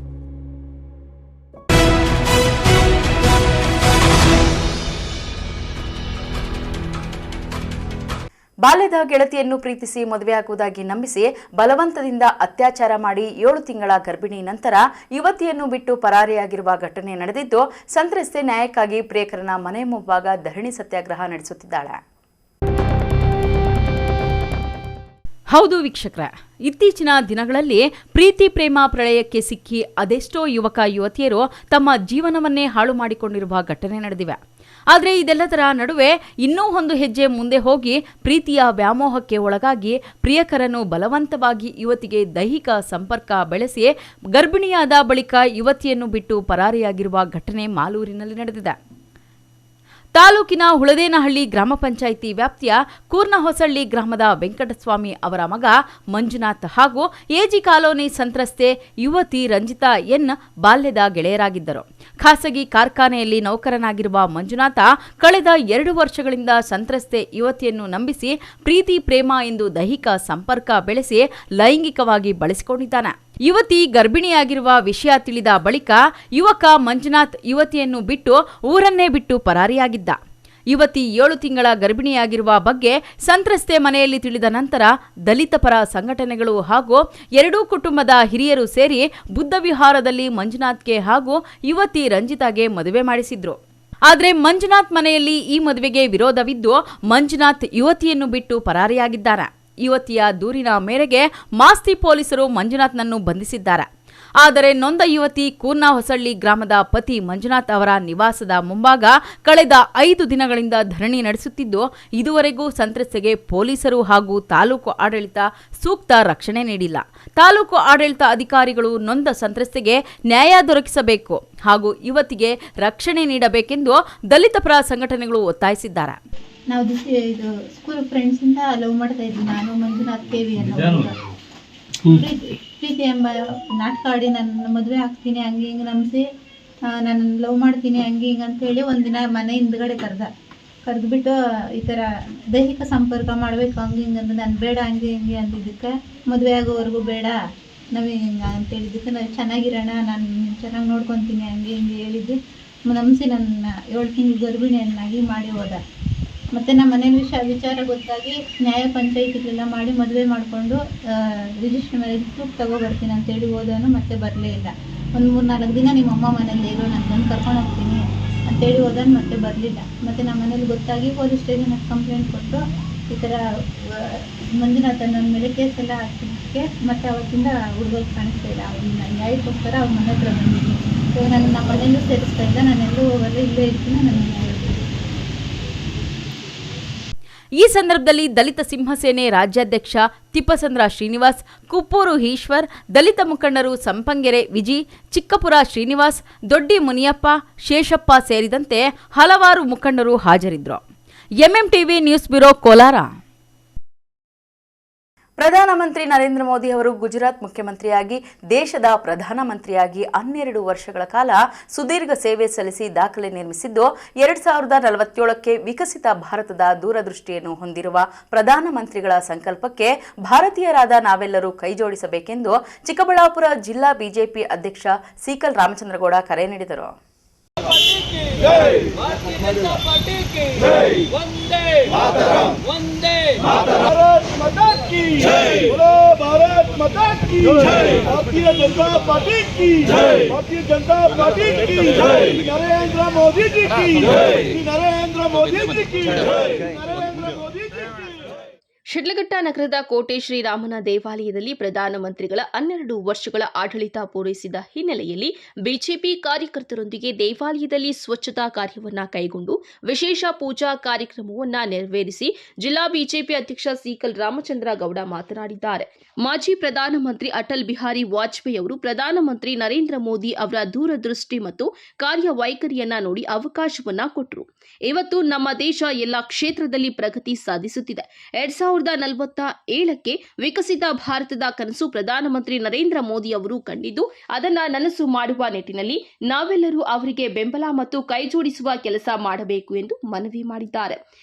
ಬಾಲ್ಯದ ಗೆಳತಿಯನ್ನು ಪ್ರೀತಿಸಿ ಮದುವೆಯಾಗುವುದಾಗಿ ನಂಬಿಸಿ ಬಲವಂತದಿಂದ ಅತ್ಯಾಚಾರ ಮಾಡಿ 7 ತಿಂಗಳ ಗರ್ಭಿಣಿ ನಂತರ ಯುವತಿಯನ್ನು ಬಿಟ್ಟು ಪರಾರಿಯಾಗಿರುವ ಘಟನೆ ನಡೆದಿದ್ದು, ಸಂತ್ರಸ್ತೆ ನ್ಯಾಯಕ್ಕಾಗಿ ಪ್ರಿಯಕರನ ಮನೆ ಮುಂಭಾಗ ಧರಣಿ ಸತ್ಯಾಗ್ರಹ ನಡೆಸುತ್ತಿದ್ದಾಳೆ. ಹೌದು ವೀಕ್ಷಕರೇ, ಇತ್ತೀಚಿನ ದಿನಗಳಲ್ಲಿ ಪ್ರೀತಿ ಪ್ರೇಮ ಪ್ರಳಯಕ್ಕೆ ಸಿಕ್ಕಿ ಅದೆಷ್ಟೋ ಯುವಕ ಯುವತಿಯರು ತಮ್ಮ ಜೀವನವನ್ನೇ ಹಾಳು ಮಾಡಿಕೊಂಡಿರುವ ಘಟನೆ ನಡೆದಿವೆ. ಆದರೆ ಇದೆಲ್ಲದರ ನಡುವೆ ಇನ್ನೂ ಒಂದು ಹೆಜ್ಜೆ ಮುಂದೆ ಹೋಗಿ ಪ್ರೀತಿಯ ವ್ಯಾಮೋಹಕ್ಕೆ ಒಳಗಾಗಿ ಪ್ರಿಯಕರನು ಬಲವಂತವಾಗಿ ಯುವತಿಗೆ ದೈಹಿಕ ಸಂಪರ್ಕ ಬೆಳೆಸಿ ಗರ್ಭಿಣಿಯಾದ ಬಳಿಕ ಯುವತಿಯನ್ನು ಬಿಟ್ಟು ಪರಾರಿಯಾಗಿರುವ ಘಟನೆ ಮಾಲೂರಿನಲ್ಲಿ ನಡೆದಿದೆ. ತಾಲೂಕಿನ ಹುಳದೇನಹಳ್ಳಿ ಗ್ರಾಮ ಪಂಚಾಯಿತಿ ವ್ಯಾಪ್ತಿಯ ಕೂರ್ನಹೊಸಳ್ಳಿ ಗ್ರಾಮದ ವೆಂಕಟಸ್ವಾಮಿ ಅವರ ಮಗ ಮಂಜುನಾಥ್ ಹಾಗೂ ಎಜಿ ಕಾಲೋನಿ ಸಂತ್ರಸ್ತೆ ಯುವತಿ ರಂಜಿತಾ ಎನ್ ಬಾಲ್ಯದ ಗೆಳೆಯರಾಗಿದ್ದರು. ಖಾಸಗಿ ಕಾರ್ಖಾನೆಯಲ್ಲಿ ನೌಕರನಾಗಿರುವ ಮಂಜುನಾಥ ಕಳೆದ 2 ವರ್ಷಗಳಿಂದ ಸಂತ್ರಸ್ತೆ ಯುವತಿಯನ್ನು ನಂಬಿಸಿ ಪ್ರೀತಿ ಪ್ರೇಮ ಎಂದು ದೈಹಿಕ ಸಂಪರ್ಕ ಬೆಳೆಸಿ ಲೈಂಗಿಕವಾಗಿ ಬಳಸಿಕೊಂಡಿದ್ದಾನೆ. ಯುವತಿ ಗರ್ಭಿಣಿಯಾಗಿರುವ ವಿಷಯ ತಿಳಿದ ಬಳಿಕ ಯುವಕ ಮಂಜುನಾಥ್ ಯುವತಿಯನ್ನು ಬಿಟ್ಟು ಊರನ್ನೇ ಬಿಟ್ಟು ಪರಾರಿಯಾಗಿದ್ದ. ಯುವತಿ 7 ತಿಂಗಳ ಗರ್ಭಿಣಿಯಾಗಿರುವ ಬಗ್ಗೆ ಸಂತ್ರಸ್ತೆ ಮನೆಯಲ್ಲಿ ತಿಳಿದ ನಂತರ ದಲಿತ ಪರ ಸಂಘಟನೆಗಳು ಹಾಗೂ ಎರಡೂ ಕುಟುಂಬದ ಹಿರಿಯರು ಸೇರಿ ಬುದ್ಧ ವಿಹಾರದಲ್ಲಿ ಮಂಜುನಾಥ್ಗೆ ಹಾಗೂ ಯುವತಿ ರಂಜಿತಾಗೆ ಮದುವೆ ಮಾಡಿಸಿದ್ರು. ಆದರೆ ಮಂಜುನಾಥ್ ಮನೆಯಲ್ಲಿ ಈ ಮದುವೆಗೆ ವಿರೋಧವಿದ್ದು ಮಂಜುನಾಥ್ ಯುವತಿಯನ್ನು ಬಿಟ್ಟು ಪರಾರಿಯಾಗಿದ್ದಾರೆ. ಯುವತಿಯ ದೂರಿನ ಮೇರೆಗೆ ಮಾಸ್ತಿ ಪೊಲೀಸರು ಮಂಜುನಾಥ್ನನ್ನು ಬಂಧಿಸಿದ್ದಾರೆ. ಆದರೆ ನೊಂದ ಯುವತಿ ಕೂರ್ನಹೊಸಳ್ಳಿ ಗ್ರಾಮದ ಪತಿ ಮಂಜುನಾಥ್ ಅವರ ನಿವಾಸದ ಮುಂಭಾಗ ಕಳೆದ 5 ದಿನಗಳಿಂದ ಧರಣಿ ನಡೆಸುತ್ತಿದ್ದು, ಇದುವರೆಗೂ ಸಂತ್ರಸ್ತೆಗೆ ಪೊಲೀಸರು ಹಾಗೂ ತಾಲೂಕು ಆಡಳಿತ ಸೂಕ್ತ ರಕ್ಷಣೆ ನೀಡಿಲ್ಲ. ತಾಲೂಕು ಆಡಳಿತ ಅಧಿಕಾರಿಗಳು ನೊಂದ ಸಂತ್ರಸ್ತೆಗೆ ನ್ಯಾಯ ದೊರಕಿಸಬೇಕು ಹಾಗೂ ಯುವತಿಗೆ ರಕ್ಷಣೆ ನೀಡಬೇಕೆಂದು ದಲಿತ ಪರ ಸಂಘಟನೆಗಳು ಒತ್ತಾಯಿಸಿದ್ದಾರೆ. ನಾವು ಇದು ಸ್ಕೂಲ್ ಫ್ರೆಂಡ್ಸಿಂದ ಲವ್ ಮಾಡ್ತಾ ಇದ್ವಿ. ನಾನು ಮಂಜುನಾಥ್ ಕೆವಿ ಅನ್ನೋ ಪ್ರೀತಿ ಎಂಬ ನಾಟಕ ಆಡಿ ನನ್ನ ಮದುವೆ ಆಗ್ತೀನಿ ಹಂಗೆ ಹಿಂಗೆ ನಂಬಿಸಿ ನಾನು ಲವ್ ಮಾಡ್ತೀನಿ ಹಂಗೆ ಹಿಂಗೆ ಅಂತೇಳಿ ಒಂದಿನ ಮನೆ ಹಿಂದ್ಗಡೆ ಕರೆದ್ಬಿಟ್ಟು ಈ ಥರ ದೈಹಿಕ ಸಂಪರ್ಕ ಮಾಡಬೇಕು ಹಂಗೆ ಹಿಂಗೆ ಅಂದ್ರೆ ನಾನು ಬೇಡ ಹಂಗೆ ಹಿಂಗೆ ಅಂದಿದ್ದಕ್ಕೆ ಮದುವೆ ಆಗೋವರೆಗೂ ಬೇಡ ನಾವು ಹಿಂಗೆ ಅಂತೇಳಿದ್ದಕ್ಕೆ ನಾವು ಚೆನ್ನಾಗಿರೋಣ, ನಾನು ಚೆನ್ನಾಗಿ ನೋಡ್ಕೊತೀನಿ ಹಂಗೆ ಹಿಂಗೆ ಹೇಳಿದ್ದು ನಂಬಿಸಿ ನನ್ನ 7 ತಿಂಗಳು ಗರ್ಭಿಣಿಯನ್ನಾಗಿ ಮಾಡಿ ಹೋದ. ಮತ್ತು ನಮ್ಮ ಮನೇಲಿ ವಿಚಾರ ಗೊತ್ತಾಗಿ ನ್ಯಾಯ ಪಂಚಾಯಿತಿಗೆಲ್ಲ ಮಾಡಿ ಮದುವೆ ಮಾಡಿಕೊಂಡು ರಿಜಿಸ್ಟ್ರ್ ಮೇಲೆ ಪ್ರೂಫ್ ತಗೊಬರ್ತೀನಿ ಅಂತೇಳಿ ಹೋದವನು ಮತ್ತೆ ಬರಲೇ ಇಲ್ಲ. ಒಂದು 3-4 ದಿನ ನಿಮ್ಮ ಅಮ್ಮ ಮನೇಲಿ ಇರೋ ನಾನು ಬಂದು ಕರ್ಕೊಂಡು ಹೋಗ್ತೀನಿ ಅಂತೇಳಿ ಹೋದನು ಮತ್ತೆ ಬರಲಿಲ್ಲ. ಮತ್ತು ನಮ್ಮ ಮನೇಲಿ ಗೊತ್ತಾಗಿ ಪೊಲೀಸ್ ಸ್ಟೇಷನ್ಗೆ ಕಂಪ್ಲೇಂಟ್ ಕೊಟ್ಟು ಈ ಥರ ಮಂಜುನಾಥ್ ನನ್ನ ಮೇಲೆ ಕೇಸೆಲ್ಲ ಹಾಕಿದ್ದಕ್ಕೆ ಮತ್ತು ಅವತ್ತಿಂದ ಹುಡುಗರು ಕಾಣಿಸ್ತಾ ಇಲ್ಲ. ಅವ್ನ ನ್ಯಾಯಕ್ಕೋಸ್ಕರ ಅವ್ರ ಮನೆ ಹತ್ರ ಬಂದಿದ್ದೀನಿ. ಸೊ ನಾನು ನಮ್ಮ ಮನೆಯಲ್ಲೂ ಸೇರಿಸ್ತಾ ಇಲ್ಲ, ನಾನೆಲ್ಲೂ ಹೋಗಲ್ಲ, ಇಲ್ಲೇ ಇರ್ತೀನಿ. ನನ್ನ ಈ ಸಂದರ್ಭದಲ್ಲಿ ದಲಿತ ಸಿಂಹಸೇನೆ ರಾಜ್ಯಾಧ್ಯಕ್ಷ ತಿಪ್ಪಸಂದ್ರ ಶ್ರೀನಿವಾಸ್, ಕುಪ್ಪೂರು ಈಶ್ವರ್, ದಲಿತ ಮುಖಂಡರು ಸಂಪಂಗೆರೆ ವಿಜಿ, ಚಿಕ್ಕಪುರ ಶ್ರೀನಿವಾಸ್, ದೊಡ್ಡಿ ಮುನಿಯಪ್ಪ, ಶೇಷಪ್ಪ ಸೇರಿದಂತೆ ಹಲವಾರು ಮುಖಂಡರು ಹಾಜರಿದ್ದರು. MMTV news bureau Kolar. ಪ್ರಧಾನಮಂತ್ರಿ ನರೇಂದ್ರ ಮೋದಿ ಅವರು ಗುಜರಾತ್ ಮುಖ್ಯಮಂತ್ರಿಯಾಗಿ ದೇಶದ ಪ್ರಧಾನಮಂತ್ರಿಯಾಗಿ 12 ವರ್ಷಗಳ ಕಾಲ ಸುದೀರ್ಘ ಸೇವೆ ಸಲ್ಲಿಸಿ ದಾಖಲೆ ನಿರ್ಮಿಸಿದ್ದು, 2047ಕ್ಕೆ ವಿಕಸಿತ ಭಾರತದ ದೂರದೃಷ್ಟಿಯನ್ನು ಹೊಂದಿರುವ ಪ್ರಧಾನಮಂತ್ರಿಗಳ ಸಂಕಲ್ಪಕ್ಕೆ ಭಾರತೀಯರಾದ ನಾವೆಲ್ಲರೂ ಕೈಜೋಡಿಸಬೇಕೆಂದು ಚಿಕ್ಕಬಳ್ಳಾಪುರ ಜಿಲ್ಲಾ ಬಿಜೆಪಿ ಅಧ್ಯಕ್ಷ ಸೀಕಲ್ ರಾಮಚಂದ್ರಗೌಡ ಕರೆ ನೀಡಿದರು. ಶಿಡ್ಲಘಟ್ಟ ನಗರದ ಕೋಟೆ ಶ್ರೀರಾಮನ ದೇವಾಲಯದಲ್ಲಿ ಪ್ರಧಾನಮಂತ್ರಿಗಳ 12 ವರ್ಷಗಳ ಆಡಳಿತ ಪೂರೈಸಿದ ಹಿನ್ನೆಲೆಯಲ್ಲಿ ಬಿಜೆಪಿ ಕಾರ್ಯಕರ್ತರೊಂದಿಗೆ ದೇವಾಲಯದಲ್ಲಿ ಸ್ವಚ್ಛತಾ ಕಾರ್ಯವನ್ನು ಕೈಗೊಂಡು ವಿಶೇಷ ಪೂಜಾ ಕಾರ್ಯಕ್ರಮವನ್ನು ನೆರವೇರಿಸಿ ಜಿಲ್ಲಾ ಬಿಜೆಪಿ ಅಧ್ಯಕ್ಷ ಸಿಕಲ್ ರಾಮಚಂದ್ರ ಗೌಡ ಮಾತನಾಡಿದ್ದಾರೆ. ಮಾಜಿ ಪ್ರಧಾನಮಂತ್ರಿ ಅಟಲ್ ಬಿಹಾರಿ ವಾಜಪೇಯಿ ಅವರು ಪ್ರಧಾನಮಂತ್ರಿ ನರೇಂದ್ರ ಮೋದಿ ಅವರ ದೂರದೃಷ್ಟಿ ಮತ್ತು ಕಾರ್ಯವೈಖರಿಯನ್ನ ನೋಡಿ ಅವಕಾಶವನ್ನ ಕೊಟ್ಟರು. ಇವತ್ತು ನಮ್ಮ ದೇಶ ಎಲ್ಲ ಕ್ಷೇತ್ರದಲ್ಲಿ ಪ್ರಗತಿ ಸಾಧಿಸುತ್ತಿದೆ. 2047ಕ್ಕೆ ವಿಕಸಿತ ಭಾರತದ ಕನಸು ಪ್ರಧಾನಮಂತ್ರಿ ನರೇಂದ್ರ ಮೋದಿ ಅವರು ಕಂಡಿದ್ದು ಅದನ್ನ ನನಸು ಮಾಡುವ ನಿಟ್ಟಿನಲ್ಲಿ ನಾವೆಲ್ಲರೂ ಅವರಿಗೆ ಬೆಂಬಲ ಮತ್ತು ಕೈಜೋಡಿಸುವ ಕೆಲಸ ಮಾಡಬೇಕು ಎಂದು ಮನವಿ ಮಾಡಿದ್ದಾರೆ.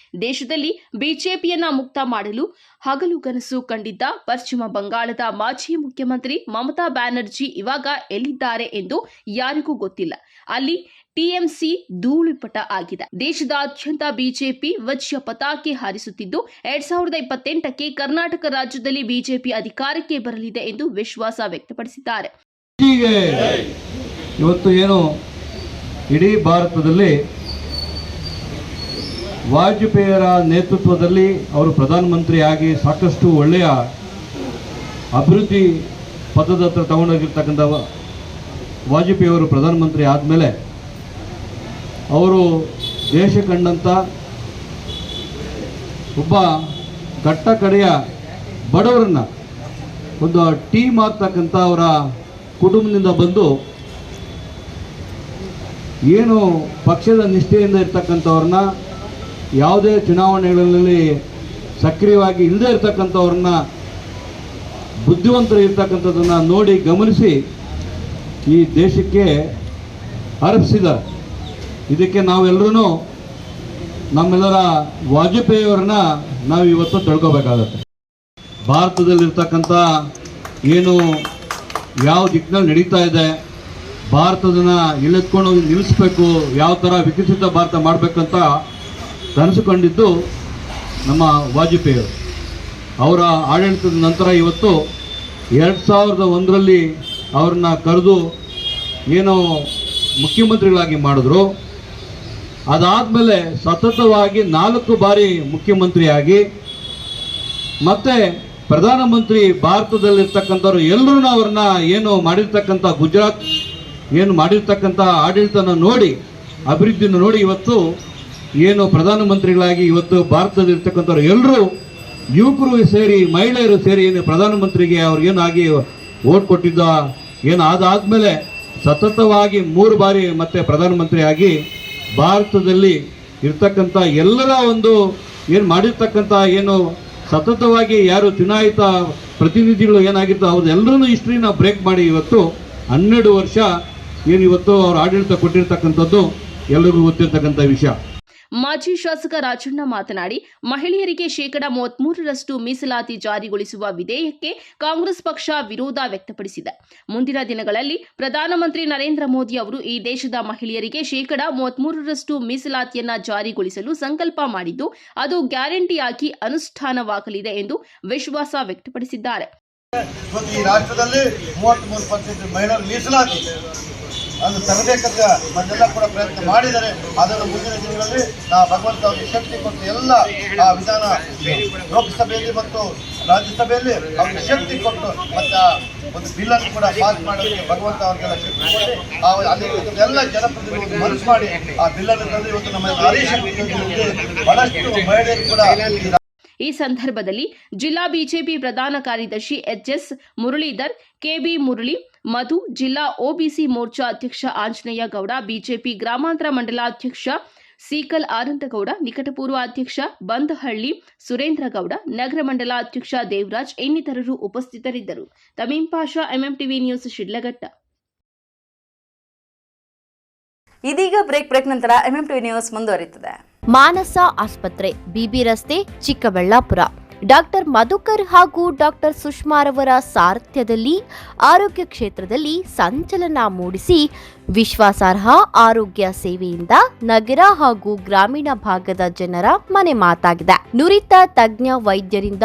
ದೇಶದಲ್ಲಿ ಬಿಜೆಪಿಯನ್ನ ಮುಕ್ತ ಮಾಡಲು ಹಗಲುಗನಸು ಕಂಡಿದ್ದ ಪಶ್ಚಿಮ ಬಂಗಾಳದ ಮಾಜಿ ಮುಖ್ಯಮಂತ್ರಿ ಮಮತಾ ಬ್ಯಾನರ್ಜಿ ಇವಾಗ ಎಲ್ಲಿದ್ದಾರೆ ಎಂದು ಯಾರಿಗೂ ಗೊತ್ತಿಲ್ಲ. ಅಲ್ಲಿ ಟಿಎಂಸಿ ಧೂಳಿಪಟ ಆಗಿದೆ. ದೇಶದಾದ್ಯಂತ ಬಿಜೆಪಿ ವಜ್ರ ಪತಾಕೆ ಹಾರಿಸುತ್ತಿದ್ದು 2028ಕ್ಕೆ ಕರ್ನಾಟಕ ರಾಜ್ಯದಲ್ಲಿ ಬಿಜೆಪಿ ಅಧಿಕಾರಕ್ಕೆ ಬರಲಿದೆ ಎಂದು ವಿಶ್ವಾಸ ವ್ಯಕ್ತಪಡಿಸಿದ್ದಾರೆ. ಇವತ್ತು ಏನು ಇಡೀ ಭಾರತದಲ್ಲಿ ವಾಜಪೇಯಿಯವರ ನೇತೃತ್ವದಲ್ಲಿ ಅವರು ಪ್ರಧಾನಮಂತ್ರಿಯಾಗಿ ಸಾಕಷ್ಟು ಒಳ್ಳೆಯ ಅಭಿವೃದ್ಧಿ ಪಥದ ಹತ್ರ ತಗೊಂಡೋಗಿರ್ತಕ್ಕಂಥ ವಾಜಪೇಯಿಯವರು ಪ್ರಧಾನಮಂತ್ರಿ ಆದಮೇಲೆ ಅವರು ದೇಶ ಕಂಡಂಥ ಒಬ್ಬ ಕಟ್ಟ ಕಡೆಯ ಬಡವರನ್ನು ಒಂದು ಟೀ ಮಾರ್ತಕ್ಕಂಥ ಅವರ ಕುಟುಂಬದಿಂದ ಬಂದು ಏನು ಪಕ್ಷದ ನಿಷ್ಠೆಯಿಂದ ಇರ್ತಕ್ಕಂಥವ್ರನ್ನ ಯಾವುದೇ ಚುನಾವಣೆಗಳಲ್ಲಿ ಸಕ್ರಿಯವಾಗಿ ಇಲ್ಲದೇ ಇರ್ತಕ್ಕಂಥವ್ರನ್ನ ಬುದ್ಧಿವಂತರು ಇರ್ತಕ್ಕಂಥದ್ದನ್ನು ನೋಡಿ ಗಮನಿಸಿ ಈ ದೇಶಕ್ಕೆ ಅರ್ಪಿಸಿದ್ದಾರೆ. ಇದಕ್ಕೆ ನಾವೆಲ್ಲರೂ ನಮ್ಮೆಲ್ಲರ ವಾಜಪೇಯಿಯವರನ್ನ ನಾವು ಇವತ್ತು ತಿಳ್ಕೊಬೇಕಾಗತ್ತೆ. ಭಾರತದಲ್ಲಿರ್ತಕ್ಕಂಥ ಏನು ಯಾವ ದಿಕ್ಕಿನಲ್ಲಿ ನಡೀತಾ ಇದೆ, ಭಾರತದನ್ನ ಎಳೆದುಕೊಂಡು ನಿಲ್ಲಿಸಬೇಕು, ಯಾವ ಥರ ವಿಕಸಿತ ಭಾರತ ಮಾಡಬೇಕಂತ ಕನಸು ಕಂಡಿದ್ದು ನಮ್ಮ ವಾಜಪೇಯಿಯವರು. ಅವರ ಆಡಳಿತದ ನಂತರ ಇವತ್ತು 2001ರಲ್ಲಿ ಅವ್ರನ್ನ ಕರೆದು ಏನೋ ಮುಖ್ಯಮಂತ್ರಿಗಳಾಗಿ ಮಾಡಿದ್ರು. ಅದಾದಮೇಲೆ ಸತತವಾಗಿ 4 ಬಾರಿ ಮುಖ್ಯಮಂತ್ರಿಯಾಗಿ ಮತ್ತೆ ಪ್ರಧಾನಮಂತ್ರಿ ಭಾರತದಲ್ಲಿರ್ತಕ್ಕಂಥವ್ರು ಎಲ್ಲರೂ ಅವ್ರನ್ನ ಏನು ಮಾಡಿರ್ತಕ್ಕಂಥ ಗುಜರಾತ್ ಏನು ಮಾಡಿರ್ತಕ್ಕಂಥ ಆಡಳಿತನ ನೋಡಿ ಅಭಿವೃದ್ಧಿನ ನೋಡಿ ಇವತ್ತು ಏನು ಪ್ರಧಾನಮಂತ್ರಿಗಳಾಗಿ ಇವತ್ತು ಭಾರತದಲ್ಲಿರ್ತಕ್ಕಂಥವ್ರು ಎಲ್ಲರೂ ಯುವಕರು ಸೇರಿ ಮಹಿಳೆಯರು ಸೇರಿ ಏನು ಪ್ರಧಾನಮಂತ್ರಿಗೆ ಅವ್ರಿಗೇನಾಗಿ ಓಟ್ ಕೊಟ್ಟಿದ್ದ ಏನು ಅದಾದಮೇಲೆ ಸತತವಾಗಿ 3 ಬಾರಿ ಮತ್ತೆ ಪ್ರಧಾನಮಂತ್ರಿಯಾಗಿ ಭಾರತದಲ್ಲಿ ಇರ್ತಕ್ಕಂಥ ಎಲ್ಲರ ಒಂದು ಏನು ಮಾಡಿರ್ತಕ್ಕಂಥ ಏನು ಸತತವಾಗಿ ಯಾರು ಚುನಾಯಿತ ಪ್ರತಿನಿಧಿಗಳು ಏನಾಗಿರ್ತೋ ಅವ್ರದ್ದು ಎಲ್ಲರೂ ಹಿಸ್ಟ್ರಿನ ಬ್ರೇಕ್ ಮಾಡಿ ಇವತ್ತು 12 ವರ್ಷ ಏನು ಇವತ್ತು ಅವ್ರು ಆಡಳಿತ ಕೊಟ್ಟಿರ್ತಕ್ಕಂಥದ್ದು ಎಲ್ಲರಿಗೂ ಗೊತ್ತಿರ್ತಕ್ಕಂಥ ವಿಷಯ. ಮಾಜಿ ಶಾಸಕ ರಾಜಣ್ಣ ಮಾತನಾಡಿ, ಮಹಿಳೆಯರಿಗೆ 33% ಮೀಸಲಾತಿ ಜಾರಿಗೊಳಿಸುವ ವಿಧೇಯಕಕ್ಕೆ ಕಾಂಗ್ರೆಸ್ ಪಕ್ಷ ವಿರೋಧ ವ್ಯಕ್ತಪಡಿಸಿದೆ. ಮುಂದಿನ ದಿನಗಳಲ್ಲಿ ಪ್ರಧಾನಮಂತ್ರಿ ನರೇಂದ್ರ ಮೋದಿ ಅವರು ಈ ದೇಶದ ಮಹಿಳೆಯರಿಗೆ 33% ಮೀಸಲಾತಿಯನ್ನ ಜಾರಿಗೊಳಿಸಲು ಸಂಕಲ್ಪ ಮಾಡಿದ್ದು ಅದು ಗ್ಯಾರಂಟಿಯಾಗಿ ಅನುಷ್ಠಾನವಾಗಲಿದೆ ಎಂದು ವಿಶ್ವಾಸ ವ್ಯಕ್ತಪಡಿಸಿದ್ದಾರೆ. ಈ ರಾಷ್ಟ್ರದಲ್ಲಿ 33% ಮಹಿಳೆಯರ ಮೀಸಲಾತಿ ಅದು ತರಬೇಕಂತ ಮೊದಲೆಲ್ಲ ಕೂಡ ಪ್ರಯತ್ನ ಮಾಡಿದ್ದಾರೆ. ಅದನ್ನು ಮುಂದಿನ ದಿನಗಳಲ್ಲಿ ನಾವು ಭಗವಂತ ಅವರಿಗೆ ಶಕ್ತಿ ಕೊಟ್ಟು ಎಲ್ಲ ಆ ವಿಧಾನ ಲೋಕಸಭೆಯಲ್ಲಿ ಮತ್ತು ರಾಜ್ಯಸಭೆಯಲ್ಲಿ ಅವ್ರಿಗೆ ಶಕ್ತಿ ಕೊಟ್ಟು ಮತ್ತು ಒಂದು ಬಿಲ್ಲನ್ನು ಕೂಡ ಪಾಸ್ ಮಾಡೋದಕ್ಕೆ ಭಗವಂತ ಅವರಿಗೆಲ್ಲ ಶಕ್ತಿ ಕೊಟ್ಟು ಅಲ್ಲಿ ಎಲ್ಲ ಜನಪ್ರತಿನಿಧಿಗಳು ಮನಸ್ಸು ಮಾಡಿ ಆ ಬಿಲ್ಲನ್ನು ತಂದು ಇವತ್ತು ನಮ್ಮ ಹರೀಶ್ ಬಹಳಷ್ಟು ಮಹಿಳೆಯರು ಕೂಡ. ಈ ಸಂದರ್ಭದಲ್ಲಿ ಜಿಲ್ಲಾ ಬಿಜೆಪಿ ಪ್ರಧಾನ ಕಾರ್ಯದರ್ಶಿ ಎಚ್ಎಸ್ ಮುರಳೀಧರ್, ಕೆಬಿ ಮುರಳಿ, ಮಧು, ಜಿಲ್ಲಾ ಒಬಿಸಿ ಮೋರ್ಚಾ ಅಧ್ಯಕ್ಷ ಆಂಜನೇಯ ಗೌಡ, ಬಿಜೆಪಿ ಗ್ರಾಮಾಂತರ ಮಂಡಲಾಧ್ಯಕ್ಷ ಸೀಕಲ್ ಆನಂದಗೌಡ, ನಿಕಟಪೂರ್ವ ಅಧ್ಯಕ್ಷ ಬಂದಹಳ್ಳಿ ಸುರೇಂದ್ರ ಗೌಡ, ನಗರ ಮಂಡಲಾಧ್ಯಕ್ಷ ದೇವರಾಜ್ ಇನ್ನಿತರರು ಉಪಸ್ಥಿತರಿದ್ದರು. ತಮೀಂ ಪಾಷಾ, ಎಂಎಂಟಿವಿ ನ್ಯೂಸ್, ಶಿಡ್ಲಘಟ್ಟ. ಇದೀಗ ಬ್ರೇಕ್ ನಂತರ ಎಂಎಂಟಿವಿ ನ್ಯೂಸ್ ಮುಂದುವರಿಯುತ್ತದೆ. ಮಾನಸ ಆಸ್ಪತ್ರೆ, ಬಿಬಿ ರಸ್ತೆ, ಚಿಕ್ಕಬಳ್ಳಾಪುರ. ಡಾಕ್ಟರ್ ಮಧುಕರ್ ಹಾಗೂ ಡಾಕ್ಟರ್ ಸುಷ್ಮಾರವರ ಸಾರಥ್ಯದಲ್ಲಿ ಆರೋಗ್ಯ ಕ್ಷೇತ್ರದಲ್ಲಿ ಸಂಚಲನ ಮೂಡಿಸಿ ವಿಶ್ವಾಸಾರ್ಹ ಆರೋಗ್ಯ ಸೇವೆಯಿಂದ ನಗರ ಹಾಗೂ ಗ್ರಾಮೀಣ ಭಾಗದ ಜನರ ಮನೆ ಮಾತಾಗಿದೆ. ನುರಿತ ತಜ್ಞ ವೈದ್ಯರಿಂದ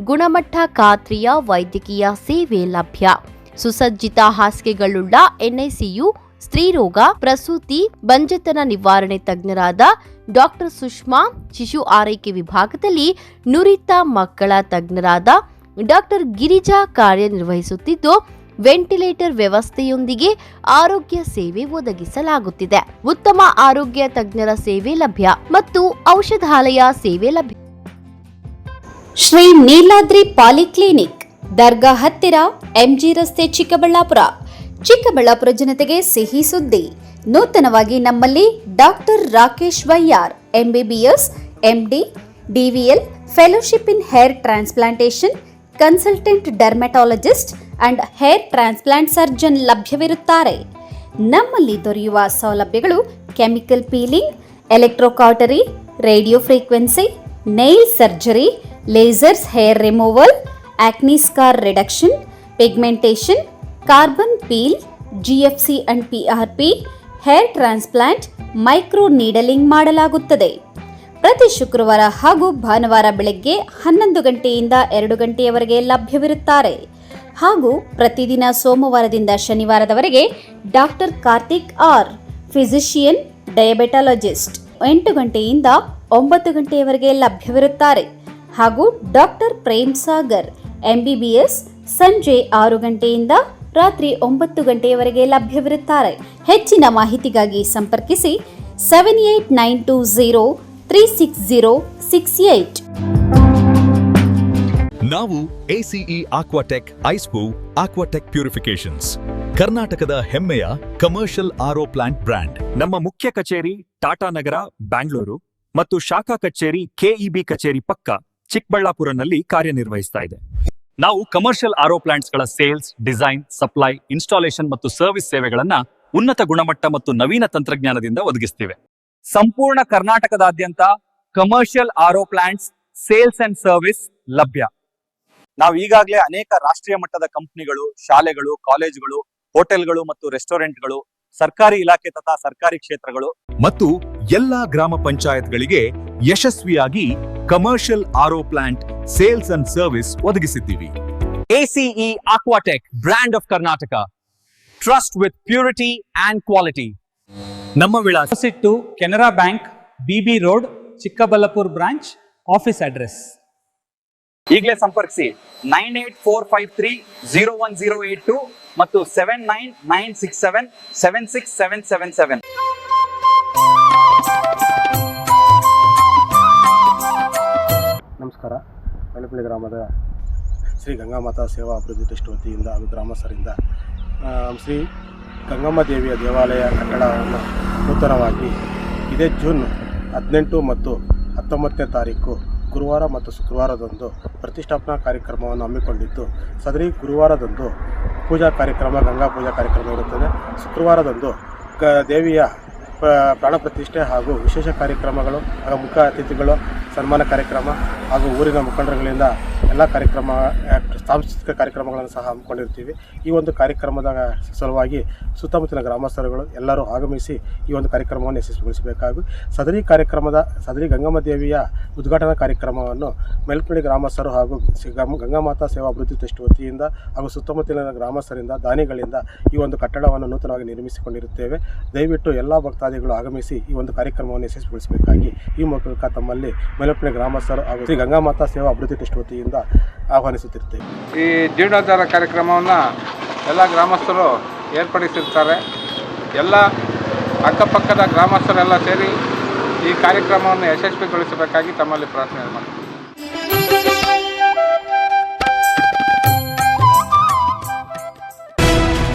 ಗುಣಮಟ್ಟ ಖಾತ್ರಿಯ ವೈದ್ಯಕೀಯ ಸೇವೆ ಲಭ್ಯ. ಸುಸಜ್ಜಿತ ಹಾಸಿಗೆಗಳುಳ್ಳ ಎನ್ಐಸಿಯು, ಸ್ತ್ರೀರೋಗ, ಪ್ರಸೂತಿ, ಬಂಜೆತನ ನಿವಾರಣೆ ತಜ್ಞರಾದ ಡಾಕ್ಟರ್ ಸುಷ್ಮಾ, ಶಿಶು ಆರೈಕೆ ವಿಭಾಗದಲ್ಲಿ ನುರಿತ ಮಕ್ಕಳ ತಜ್ಞರಾದ ಡಾಕ್ಟರ್ ಗಿರಿಜಾ ಕಾರ್ಯನಿರ್ವಹಿಸುತ್ತಿದ್ದು, ವೆಂಟಿಲೇಟರ್ ವ್ಯವಸ್ಥೆಯೊಂದಿಗೆ ಆರೋಗ್ಯ ಸೇವೆ ಒದಗಿಸಲಾಗುತ್ತಿದೆ. ಉತ್ತಮ ಆರೋಗ್ಯ ತಜ್ಞರ ಸೇವೆ ಲಭ್ಯ ಮತ್ತು ಔಷಧಾಲಯ ಸೇವೆ ಲಭ್ಯ. ಶ್ರೀ ನೀಲಾದ್ರಿ ಪಾಲಿಕ್ಲಿನಿಕ್, ದರ್ಗಾ ಹತ್ತಿರ, ಎಂಜಿ ರಸ್ತೆ, ಚಿಕ್ಕಬಳ್ಳಾಪುರ. ಚಿಕ್ಕಬಳ್ಳಾಪುರ ಜನತೆಗೆ ಸಿಹಿ ಸುದ್ದಿ. ನೂತನವಾಗಿ ನಮ್ಮಲ್ಲಿ doctor Rakesh Y R, MBBS, MD, DVL, fellowship in hair transplantation, consultant dermatologist and hair transplant surgeon ಲಭ್ಯವಿರುತ್ತಾರೆ. ನಮ್ಮಲ್ಲಿ ದೊರೆಯುವ ಸೌಲಭ್ಯಗಳು chemical peeling, electrocautery, radio frequency, nail surgery, lasers hair removal, acne scar reduction, pigmentation, carbon peel, GFC and PRP, hair transplant, micro needling ಮಾಡಲಾಗುತ್ತದೆ. ಪ್ರತಿ ಶುಕ್ರವಾರ ಹಾಗೂ ಭಾನುವಾರ ಬೆಳಗ್ಗೆ 11 ಗಂಟೆಯಿಂದ 2 ಗಂಟೆಯವರೆಗೆ ಲಭ್ಯವಿರುತ್ತಾರೆ. ಹಾಗೂ ಪ್ರತಿದಿನ ಸೋಮವಾರದಿಂದ ಶನಿವಾರದವರೆಗೆ ಡಾಕ್ಟರ್ ಕಾರ್ತಿಕ್ ಆರ್, ಫಿಸಿಷಿಯನ್, ಡಯಾಬೆಟಾಲಜಿಸ್ಟ್ 8 ಗಂಟೆಯಿಂದ 9 ಗಂಟೆಯವರೆಗೆ ಲಭ್ಯವಿರುತ್ತಾರೆ. ಹಾಗೂ ಡಾಕ್ಟರ್ ಪ್ರೇಮ್ ಸಾಗರ್, ಎಂಬಿಬಿಎಸ್, ಸಂಜೆ 6 ಗಂಟೆಯಿಂದ ರಾತ್ರಿ 9 ಗಂಟೆಯವರೆಗೆ ಲಭ್ಯವಿರುತ್ತಾರೆ. ಹೆಚ್ಚಿನ ಮಾಹಿತಿಗಾಗಿ ಸಂಪರ್ಕಿಸಿ 7892036068. ನಾವು ACE ಆಕ್ವಾಟೆಕ್ ಐಸ್ಪೂ ಆಕ್ವಾಟೆಕ್ ಪ್ಯೂರಿಫಿಕೇಶನ್ಸ್, ಕರ್ನಾಟಕದ ಹೆಮ್ಮೆಯ ಕಮರ್ಷಿಯಲ್ ಆರೋ ಪ್ಲಾಂಟ್ ಬ್ರ್ಯಾಂಡ್. ನಮ್ಮ ಮುಖ್ಯ ಕಚೇರಿ ಟಾಟಾ ನಗರ, ಬ್ಯಾಂಗ್ಳೂರು ಮತ್ತು ಶಾಖಾ ಕಚೇರಿ KEB ಕಚೇರಿ ಪಕ್ಕ ಚಿಕ್ಕಬಳ್ಳಾಪುರನಲ್ಲಿ ಕಾರ್ಯನಿರ್ವಹಿಸ್ತಾ ಇದೆ. ನಾವು ಕಮರ್ಷಿಯಲ್ ಆರೋ ಪ್ಲಾಂಟ್ಸ್ಗಳ ಸೇಲ್ಸ್, ಡಿಸೈನ್, ಸಪ್ಲೈ, ಇನ್ಸ್ಟಾಲೇಷನ್ ಮತ್ತು ಸರ್ವಿಸ್ ಸೇವೆಗಳನ್ನ ಉನ್ನತ ಗುಣಮಟ್ಟ ಮತ್ತು ನವೀನ ತಂತ್ರಜ್ಞಾನದಿಂದ ಒದಗಿಸ್ತಿವೆ. ಸಂಪೂರ್ಣ ಕರ್ನಾಟಕದಾದ್ಯಂತ commercial RO plants sales and service ಲಭ್ಯ. ನಾವು ಈಗಾಗಲೇ ಅನೇಕ ರಾಷ್ಟ್ರೀಯ ಮಟ್ಟದ ಕಂಪನಿಗಳು, ಶಾಲೆಗಳು, ಕಾಲೇಜುಗಳು, ಹೋಟೆಲ್ಗಳು ಮತ್ತು ರೆಸ್ಟೋರೆಂಟ್ಗಳು, ಸರ್ಕಾರಿ ಇಲಾಖೆ ತಥಾ ಸರ್ಕಾರಿ ಕ್ಷೇತ್ರಗಳು ಮತ್ತು ಎಲ್ಲಾ ಗ್ರಾಮ ಪಂಚಾಯತ್ಗಳಿಗೆ ಯಶಸ್ವಿಯಾಗಿ commercial RO plant sales and service ಒದಗಿಸಿದ್ದೀವಿ. ACE Aquatech, brand of Karnataka, trust with purity and quality. ನಮ್ಮ ವಿಳಾಸ Canara bank, BB road, Chikkaballapur branch, office address. ಈಗಲೇ ಸಂಪರ್ಕಿಸಿ 9845301082 ಮತ್ತು 7996776777. ನಮಸ್ಕಾರ. ಮೈಲಪಳ್ಳಿ ಗ್ರಾಮದ ಶ್ರೀ ಗಂಗಾಮಾತಾ ಸೇವಾ ಅಭಿವೃದ್ಧಿ ಟ್ರಸ್ಟ್ ವತಿಯಿಂದ ಹಾಗೂ ಗ್ರಾಮಸ್ಥರಿಂದ ಶ್ರೀ ಗಂಗಮ್ಮ ದೇವಿಯ ದೇವಾಲಯ ಕಟ್ಟಡವನ್ನು ನೂತನವಾಗಿ ಇದೇ ಜೂನ್ 18 ಮತ್ತು 19ನೇ ತಾರೀಕು ಗುರುವಾರ ಮತ್ತು ಶುಕ್ರವಾರದಂದು ಪ್ರತಿಷ್ಠಾಪನಾ ಕಾರ್ಯಕ್ರಮವನ್ನು ಹಮ್ಮಿಕೊಂಡಿದ್ದು, ಸದರಿ ಗುರುವಾರದಂದು ಪೂಜಾ ಕಾರ್ಯಕ್ರಮ, ಗಂಗಾ ಪೂಜಾ ಕಾರ್ಯಕ್ರಮ ಇರುತ್ತದೆ. ಶುಕ್ರವಾರದಂದು ದೇವಿಯ ಪ್ರಾಣ ಪ್ರತಿಷ್ಠೆ ಹಾಗೂ ವಿಶೇಷ ಕಾರ್ಯಕ್ರಮಗಳು ಹಾಗೂ ಮುಖ್ಯ ಅತಿಥಿಗಳು ಸನ್ಮಾನ ಕಾರ್ಯಕ್ರಮ ಹಾಗೂ ಊರಿನ ಮುಖಂಡರುಗಳಿಂದ ಎಲ್ಲ ಕಾರ್ಯಕ್ರಮ, ಸಾಂಸ್ಕೃತಿಕ ಕಾರ್ಯಕ್ರಮಗಳನ್ನು ಸಹ ಹಮ್ಮಿಕೊಂಡಿರ್ತೀವಿ. ಈ ಒಂದು ಕಾರ್ಯಕ್ರಮದ ಸಲುವಾಗಿ ಸುತ್ತಮುತ್ತಲಿನ ಗ್ರಾಮಸ್ಥರುಗಳು ಎಲ್ಲರೂ ಆಗಮಿಸಿ ಈ ಒಂದು ಕಾರ್ಯಕ್ರಮವನ್ನು ಯಶಸ್ವಿಗೊಳಿಸಬೇಕಾಗಿ ಸದರಿ ಗಂಗಮ್ಮ ದೇವಿಯ ಉದ್ಘಾಟನಾ ಕಾರ್ಯಕ್ರಮವನ್ನು ಮೈಲಪಳ್ಳಿ ಗ್ರಾಮಸ್ಥರು ಹಾಗೂ ಗಂಗಾಮಾತಾ ಸೇವಾ ಅಭಿವೃದ್ಧಿ ಟ್ರಸ್ಟ್ ವತಿಯಿಂದ ಹಾಗೂ ಸುತ್ತಮುತ್ತಲಿನ ಗ್ರಾಮಸ್ಥರಿಂದ, ದಾನಿಗಳಿಂದ ಈ ಒಂದು ಕಟ್ಟಡವನ್ನು ನೂತನವಾಗಿ ನಿರ್ಮಿಸಿಕೊಂಡಿರುತ್ತೇವೆ. ದಯವಿಟ್ಟು ಎಲ್ಲ ಭಕ್ತಾದಿಗಳು ಆಗಮಿಸಿ ಈ ಒಂದು ಕಾರ್ಯಕ್ರಮವನ್ನು ಯಶಸ್ವಿಗೊಳಿಸಬೇಕಾಗಿ ಈ ಮೂಲಕ ತಮ್ಮಲ್ಲಿ ಮೈಲಪಳ್ಳಿ ಗ್ರಾಮಸ್ಥರು ಹಾಗೂ ಶ್ರೀ ಗಂಗಾಮಾತಾ ಸೇವಾ ಅಭಿವೃದ್ಧಿ ಟ್ರಸ್ಟ್ ವತಿಯಿಂದ ಆಹ್ವಾನಿಸುತ್ತಿರ್ತೇವೆ. ಈ ಜೀರ್ಣೋದ್ಧಾರ ಕಾರ್ಯಕ್ರಮವನ್ನು ಎಲ್ಲ ಗ್ರಾಮಸ್ಥರು ಏರ್ಪಡಿಸಿರ್ತಾರೆ. ಎಲ್ಲ ಅಕ್ಕಪಕ್ಕದ ಗ್ರಾಮಸ್ಥರೆಲ್ಲ ಸೇರಿ ಈ ಕಾರ್ಯಕ್ರಮವನ್ನು ಯಶಸ್ವಿಗೊಳಿಸಬೇಕಾಗಿ ತಮ್ಮಲ್ಲಿ ಪ್ರಾರ್ಥನೆ ಮಾಡ್ತೀವಿ.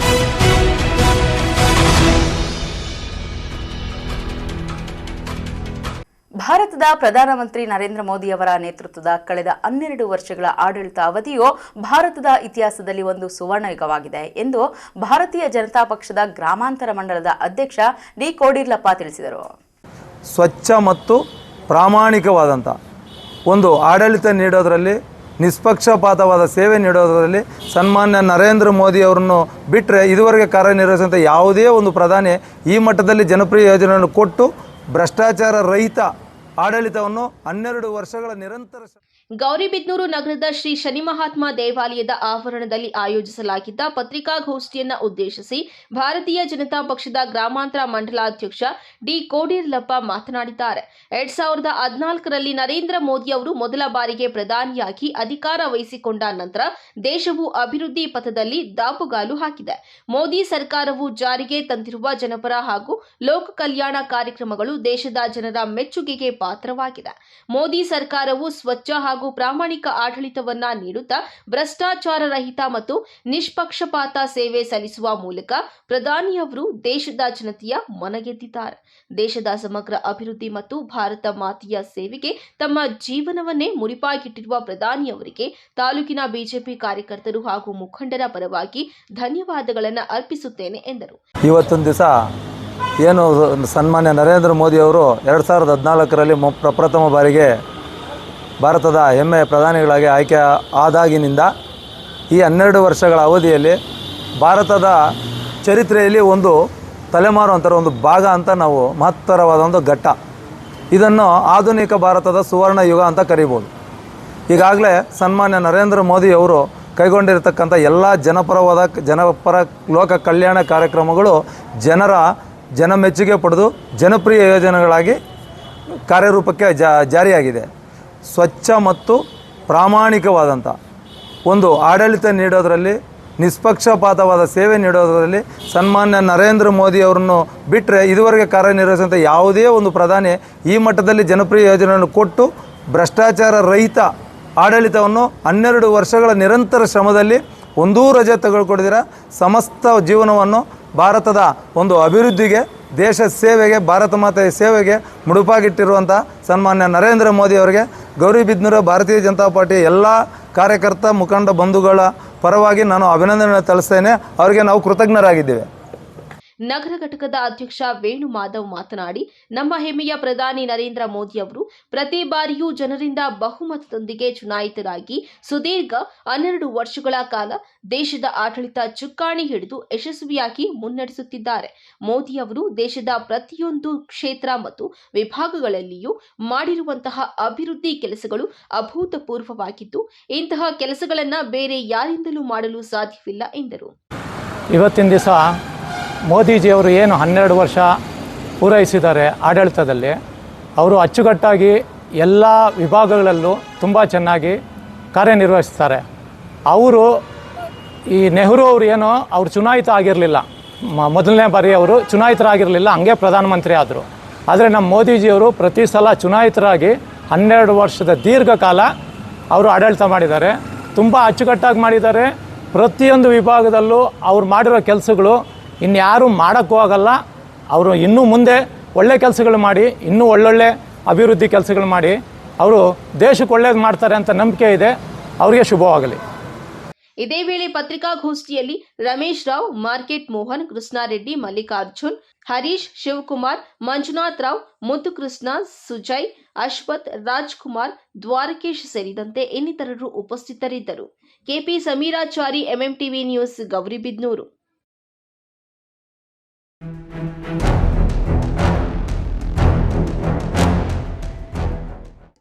ಭಾರತದ ಪ್ರಧಾನಮಂತ್ರಿ ನರೇಂದ್ರ ಮೋದಿ ಅವರ ನೇತೃತ್ವದ ಕಳೆದ 12 ವರ್ಷಗಳ ಆಡಳಿತ ಅವಧಿಯು ಭಾರತದ ಇತಿಹಾಸದಲ್ಲಿ ಒಂದು ಸುವರ್ಣಯುಗವಾಗಿದೆ ಎಂದು ಭಾರತೀಯ ಜನತಾ ಪಕ್ಷದ ಗ್ರಾಮಾಂತರ ಮಂಡಲದ ಅಧ್ಯಕ್ಷ ಡಿ ಕೋಡಿರ್ಲಪ್ಪ ತಿಳಿಸಿದರು. ಸ್ವಚ್ಛ ಮತ್ತು ಪ್ರಾಮಾಣಿಕವಾದಂಥ ಒಂದು ಆಡಳಿತ ನೀಡೋದರಲ್ಲಿ, ನಿಷ್ಪಕ್ಷಪಾತವಾದ ಸೇವೆ ನೀಡೋದರಲ್ಲಿ ಸನ್ಮಾನ್ಯ ನರೇಂದ್ರ ಮೋದಿ ಅವರನ್ನು ಬಿಟ್ಟರೆ ಇದುವರೆಗೆ ಕಾರ್ಯನಿರ್ವಹಿಸಿದಂಥ ಯಾವುದೇ ಒಂದು ಪ್ರಧಾನಿ ಈ ಮಟ್ಟದಲ್ಲಿ ಜನಪ್ರಿಯ ಯೋಜನೆಯನ್ನು ಕೊಟ್ಟು ಭ್ರಷ್ಟಾಚಾರ ರಹಿತ ಆಡಳಿತವನ್ನು 12 ವರ್ಷಗಳ ನಿರಂತರ ಗೌರಿಬಿದನೂರು ನಗರದ ಶ್ರೀ ಶನಿ ಮಹಾತ್ಮ ದೇವಾಲಯದ ಆವರಣದಲ್ಲಿ ಆಯೋಜಿಸಲಾಗಿದ್ದ ಪತ್ರಿಕಾಗೋಷ್ಠಿಯನ್ನು ಉದ್ದೇಶಿಸಿ ಭಾರತೀಯ ಜನತಾ ಪಕ್ಷದ ಗ್ರಾಮಾಂತರ ಮಂಡಲಾಧ್ಯಕ್ಷ ಡಿ ಕೋಡಿರ್ಲಪ್ಪ ಮಾತನಾಡಿದ್ದಾರೆ. 2014ರಲ್ಲಿ ನರೇಂದ್ರ ಮೋದಿ ಅವರು ಮೊದಲ ಬಾರಿಗೆ ಪ್ರಧಾನಿಯಾಗಿ ಅಧಿಕಾರ ವಹಿಸಿಕೊಂಡ ನಂತರ ದೇಶವು ಅಭಿವೃದ್ಧಿ ಪಥದಲ್ಲಿ ದಾಪುಗಾಲು ಹಾಕಿದೆ. ಮೋದಿ ಸರ್ಕಾರವು ಜಾರಿಗೆ ತಂದಿರುವ ಜನಪರ ಹಾಗೂ ಲೋಕ ಕಲ್ಯಾಣ ಕಾರ್ಯಕ್ರಮಗಳು ದೇಶದ ಜನರ ಮೆಚ್ಚುಗೆಗೆ ಪಾತ್ರವಾಗಿದೆ. ಮೋದಿ ಸರ್ಕಾರವು ಸ್ವಚ್ಛ ಹಾಗೂ ಪ್ರಾಮಾಣಿಕ ಆಡಳಿತವನ್ನ ನೀಡುತ್ತಾ ಭ್ರಷ್ಟಾಚಾರ ರಹಿತ ಮತ್ತು ನಿಷ್ಪಕ್ಷಪಾತ ಸೇವೆ ಸಲ್ಲಿಸುವ ಮೂಲಕ ಪ್ರಧಾನಿಯವರು ದೇಶದ ಜನತೆಯ ಮನಗೆದ್ದಿದ್ದಾರೆ. ದೇಶದ ಸಮಗ್ರ ಅಭಿವೃದ್ಧಿ ಮತ್ತು ಭಾರತ ಮಾತೆಯ ಸೇವೆಗೆ ತಮ್ಮ ಜೀವನವನ್ನೇ ಮುಡಿಪಾಗಿಟ್ಟಿರುವ ಪ್ರಧಾನಿಯವರಿಗೆ ತಾಲೂಕಿನ ಬಿಜೆಪಿ ಕಾರ್ಯಕರ್ತರು ಹಾಗೂ ಮುಖಂಡರ ಪರವಾಗಿ ಧನ್ಯವಾದಗಳನ್ನು ಅರ್ಪಿಸುತ್ತೇನೆ ಎಂದರು. ಇವತ್ತೊಂದು ದಿವಸ ಏನು ಸನ್ಮಾನ್ಯ ನರೇಂದ್ರ ಮೋದಿ ಅವರು 2014ರಲ್ಲಿ ಪ್ರಪ್ರಥಮ ಬಾರಿಗೆ ಭಾರತದ ಹೆಮ್ಮೆಯ ಪ್ರಧಾನಿಗಳಾಗಿ ಆಯ್ಕೆ ಆದಾಗಿನಿಂದ ಈ 12 ವರ್ಷಗಳ ಅವಧಿಯಲ್ಲಿ ಭಾರತದ ಚರಿತ್ರೆಯಲ್ಲಿ ಒಂದು ತಲೆಮಾರು ಅಂತಾರೆ, ಒಂದು ಭಾಗ ಅಂತ ನಾವು ಮಹತ್ತರವಾದ ಒಂದು ಘಟ್ಟ. ಇದನ್ನು ಆಧುನಿಕ ಭಾರತದ ಸುವರ್ಣ ಯುಗ ಅಂತ ಕರಿಬೋದು. ಈಗಾಗಲೇ ಸನ್ಮಾನ್ಯ ನರೇಂದ್ರ ಮೋದಿ ಅವರು ಕೈಗೊಂಡಿರತಕ್ಕಂಥ ಎಲ್ಲ ಜನಪರ ಲೋಕ ಕಲ್ಯಾಣ ಕಾರ್ಯಕ್ರಮಗಳು ಜನಮೆಚ್ಚುಗೆ ಪಡೆದು ಜನಪ್ರಿಯ ಯೋಜನೆಗಳಾಗಿ ಕಾರ್ಯರೂಪಕ್ಕೆ ಜಾರಿಯಾಗಿದೆ. ಸ್ವಚ್ಛ ಮತ್ತು ಪ್ರಾಮಾಣಿಕವಾದಂಥ ಒಂದು ಆಡಳಿತ ನೀಡೋದರಲ್ಲಿ, ನಿಷ್ಪಕ್ಷಪಾತವಾದ ಸೇವೆ ನೀಡೋದರಲ್ಲಿ ಸನ್ಮಾನ್ಯ ನರೇಂದ್ರ ಮೋದಿ ಅವರನ್ನು ಬಿಟ್ಟರೆ ಇದುವರೆಗೆ ಕಾರ್ಯನಿರ್ವಹಿಸಿದಂಥ ಯಾವುದೇ ಒಂದು ಪ್ರಧಾನಿ ಈ ಮಟ್ಟದಲ್ಲಿ ಜನಪ್ರಿಯ ಯೋಜನೆಯನ್ನು ಕೊಟ್ಟು ಭ್ರಷ್ಟಾಚಾರ ರಹಿತ ಆಡಳಿತವನ್ನು 12 ವರ್ಷಗಳ ನಿರಂತರ ಶ್ರಮದಲ್ಲಿ ಒಂದೂ ರಜೆ ತೆಗೆದುಕೊಂಡಿದ್ದೀರ ಸಮಸ್ತ ಜೀವನವನ್ನು ಭಾರತದ ಒಂದು ಅಭಿವೃದ್ಧಿಗೆ, ದೇಶ ಸೇವೆಗೆ, ಭಾರತ ಮಾತೆಯ ಸೇವೆಗೆ ಮುಡುಪಾಗಿಟ್ಟಿರುವಂಥ ಸನ್ಮಾನ್ಯ ನರೇಂದ್ರ ಮೋದಿ ಅವರಿಗೆ ಗೌರಿಬಿದನೂರು ಭಾರತೀಯ ಜನತಾ ಪಾರ್ಟಿ ಎಲ್ಲ ಕಾರ್ಯಕರ್ತ ಮುಖಂಡ ಬಂಧುಗಳ ಪರವಾಗಿ ನಾನು ಅಭಿನಂದನೆ ತಿಳಿಸ್ತೇನೆ. ಅವರಿಗೆ ನಾವು ಕೃತಜ್ಞರಾಗಿದ್ದೇವೆ. ನಗರ ಘಟಕದ ಅಧ್ಯಕ್ಷ ವೇಣು ಮಾಧವ್ ಮಾತನಾಡಿ, ನಮ್ಮ ಹೆಮ್ಮೆಯ ಪ್ರಧಾನಿ ನರೇಂದ್ರ ಮೋದಿ ಅವರು ಪ್ರತಿ ಬಾರಿಯೂ ಜನರಿಂದ ಬಹುಮತದೊಂದಿಗೆ ಚುನಾಯಿತರಾಗಿ ಸುದೀರ್ಘ 12 ವರ್ಷಗಳ ಕಾಲ ದೇಶದ ಆಡಳಿತ ಚುಕ್ಕಾಣಿ ಹಿಡಿದು ಯಶಸ್ವಿಯಾಗಿ ಮುನ್ನಡೆಸುತ್ತಿದ್ದಾರೆ. ಮೋದಿ ಅವರು ದೇಶದ ಪ್ರತಿಯೊಂದು ಕ್ಷೇತ್ರ ಮತ್ತು ವಿಭಾಗಗಳಲ್ಲಿಯೂ ಮಾಡಿರುವಂತಹ ಅಭಿವೃದ್ಧಿ ಕೆಲಸಗಳು ಅಭೂತಪೂರ್ವವಾಗಿದ್ದು, ಇಂತಹ ಕೆಲಸಗಳನ್ನು ಬೇರೆ ಯಾರಿಂದಲೂ ಮಾಡಲು ಸಾಧ್ಯವಿಲ್ಲ ಎಂದರು. ಇವತ್ತಿನ ದಿವಸ ಮೋದಿಜಿಯವರು ಏನು 12 ವರ್ಷ ಪೂರೈಸಿದ್ದಾರೆ ಆಡಳಿತದಲ್ಲಿ, ಅವರು ಅಚ್ಚುಕಟ್ಟಾಗಿ ಎಲ್ಲ ವಿಭಾಗಗಳಲ್ಲೂ ತುಂಬ ಚೆನ್ನಾಗಿ ಕಾರ್ಯನಿರ್ವಹಿಸ್ತಾರೆ. ಅವರು ಈ ನೆಹರು ಅವರು ಏನೋ ಅವರು ಚುನಾಯಿತ ಆಗಿರಲಿಲ್ಲ, ಮೊದಲನೇ ಬಾರಿ ಅವರು ಚುನಾಯಿತರಾಗಿರಲಿಲ್ಲ, ಹಂಗೆ ಪ್ರಧಾನಮಂತ್ರಿ ಆದರು. ಆದರೆ ನಮ್ಮ ಮೋದಿಜಿಯವರು ಪ್ರತಿ ಸಲ ಚುನಾಯಿತರಾಗಿ 12 ವರ್ಷದ ದೀರ್ಘಕಾಲ ಅವರು ಆಡಳಿತ ಮಾಡಿದ್ದಾರೆ. ತುಂಬ ಅಚ್ಚುಕಟ್ಟಾಗಿ ಮಾಡಿದ್ದಾರೆ. ಪ್ರತಿಯೊಂದು ವಿಭಾಗದಲ್ಲೂ ಅವ್ರು ಮಾಡಿರೋ ಕೆಲಸಗಳು ಇನ್ಯಾರೂ ಮಾಡೋಕ್ಕೂ ಆಗಲ್ಲ. ಅವರು ಇನ್ನೂ ಮುಂದೆ ಒಳ್ಳೆ ಕೆಲಸಗಳು ಮಾಡಿ, ಇನ್ನೂ ಒಳ್ಳೊಳ್ಳೆ ಅಭಿವೃದ್ಧಿ ಕೆಲಸಗಳು ಮಾಡಿ ಅವರು ದೇಶಕ್ಕೆ ಒಳ್ಳೇದು ಮಾಡ್ತಾರೆ ಅಂತ ನಂಬಿಕೆ ಇದೆ. ಅವರಿಗೆ ಶುಭವಾಗಲಿ. ಇದೇ ವೇಳೆ ಪತ್ರಿಕಾಗೋಷ್ಠಿಯಲ್ಲಿ ರಮೇಶ್ ರಾವ್, ಮಾರ್ಕೆಟ್ ಮೋಹನ್, ಕೃಷ್ಣಾರೆಡ್ಡಿ, ಮಲ್ಲಿಕಾರ್ಜುನ್, ಹರೀಶ್, ಶಿವಕುಮಾರ್, ಮಂಜುನಾಥ್ ರಾವ್, ಮುತ್ತುಕೃಷ್ಣ, ಸುಜಯ್, ಅಶ್ವಥ್, ರಾಜ್ಕುಮಾರ್, ದ್ವಾರಕೇಶ್ ಸೇರಿದಂತೆ ಇನ್ನಿತರರು ಉಪಸ್ಥಿತರಿದ್ದರು. KP Sameerachari, MMTV news, Gauribidanur.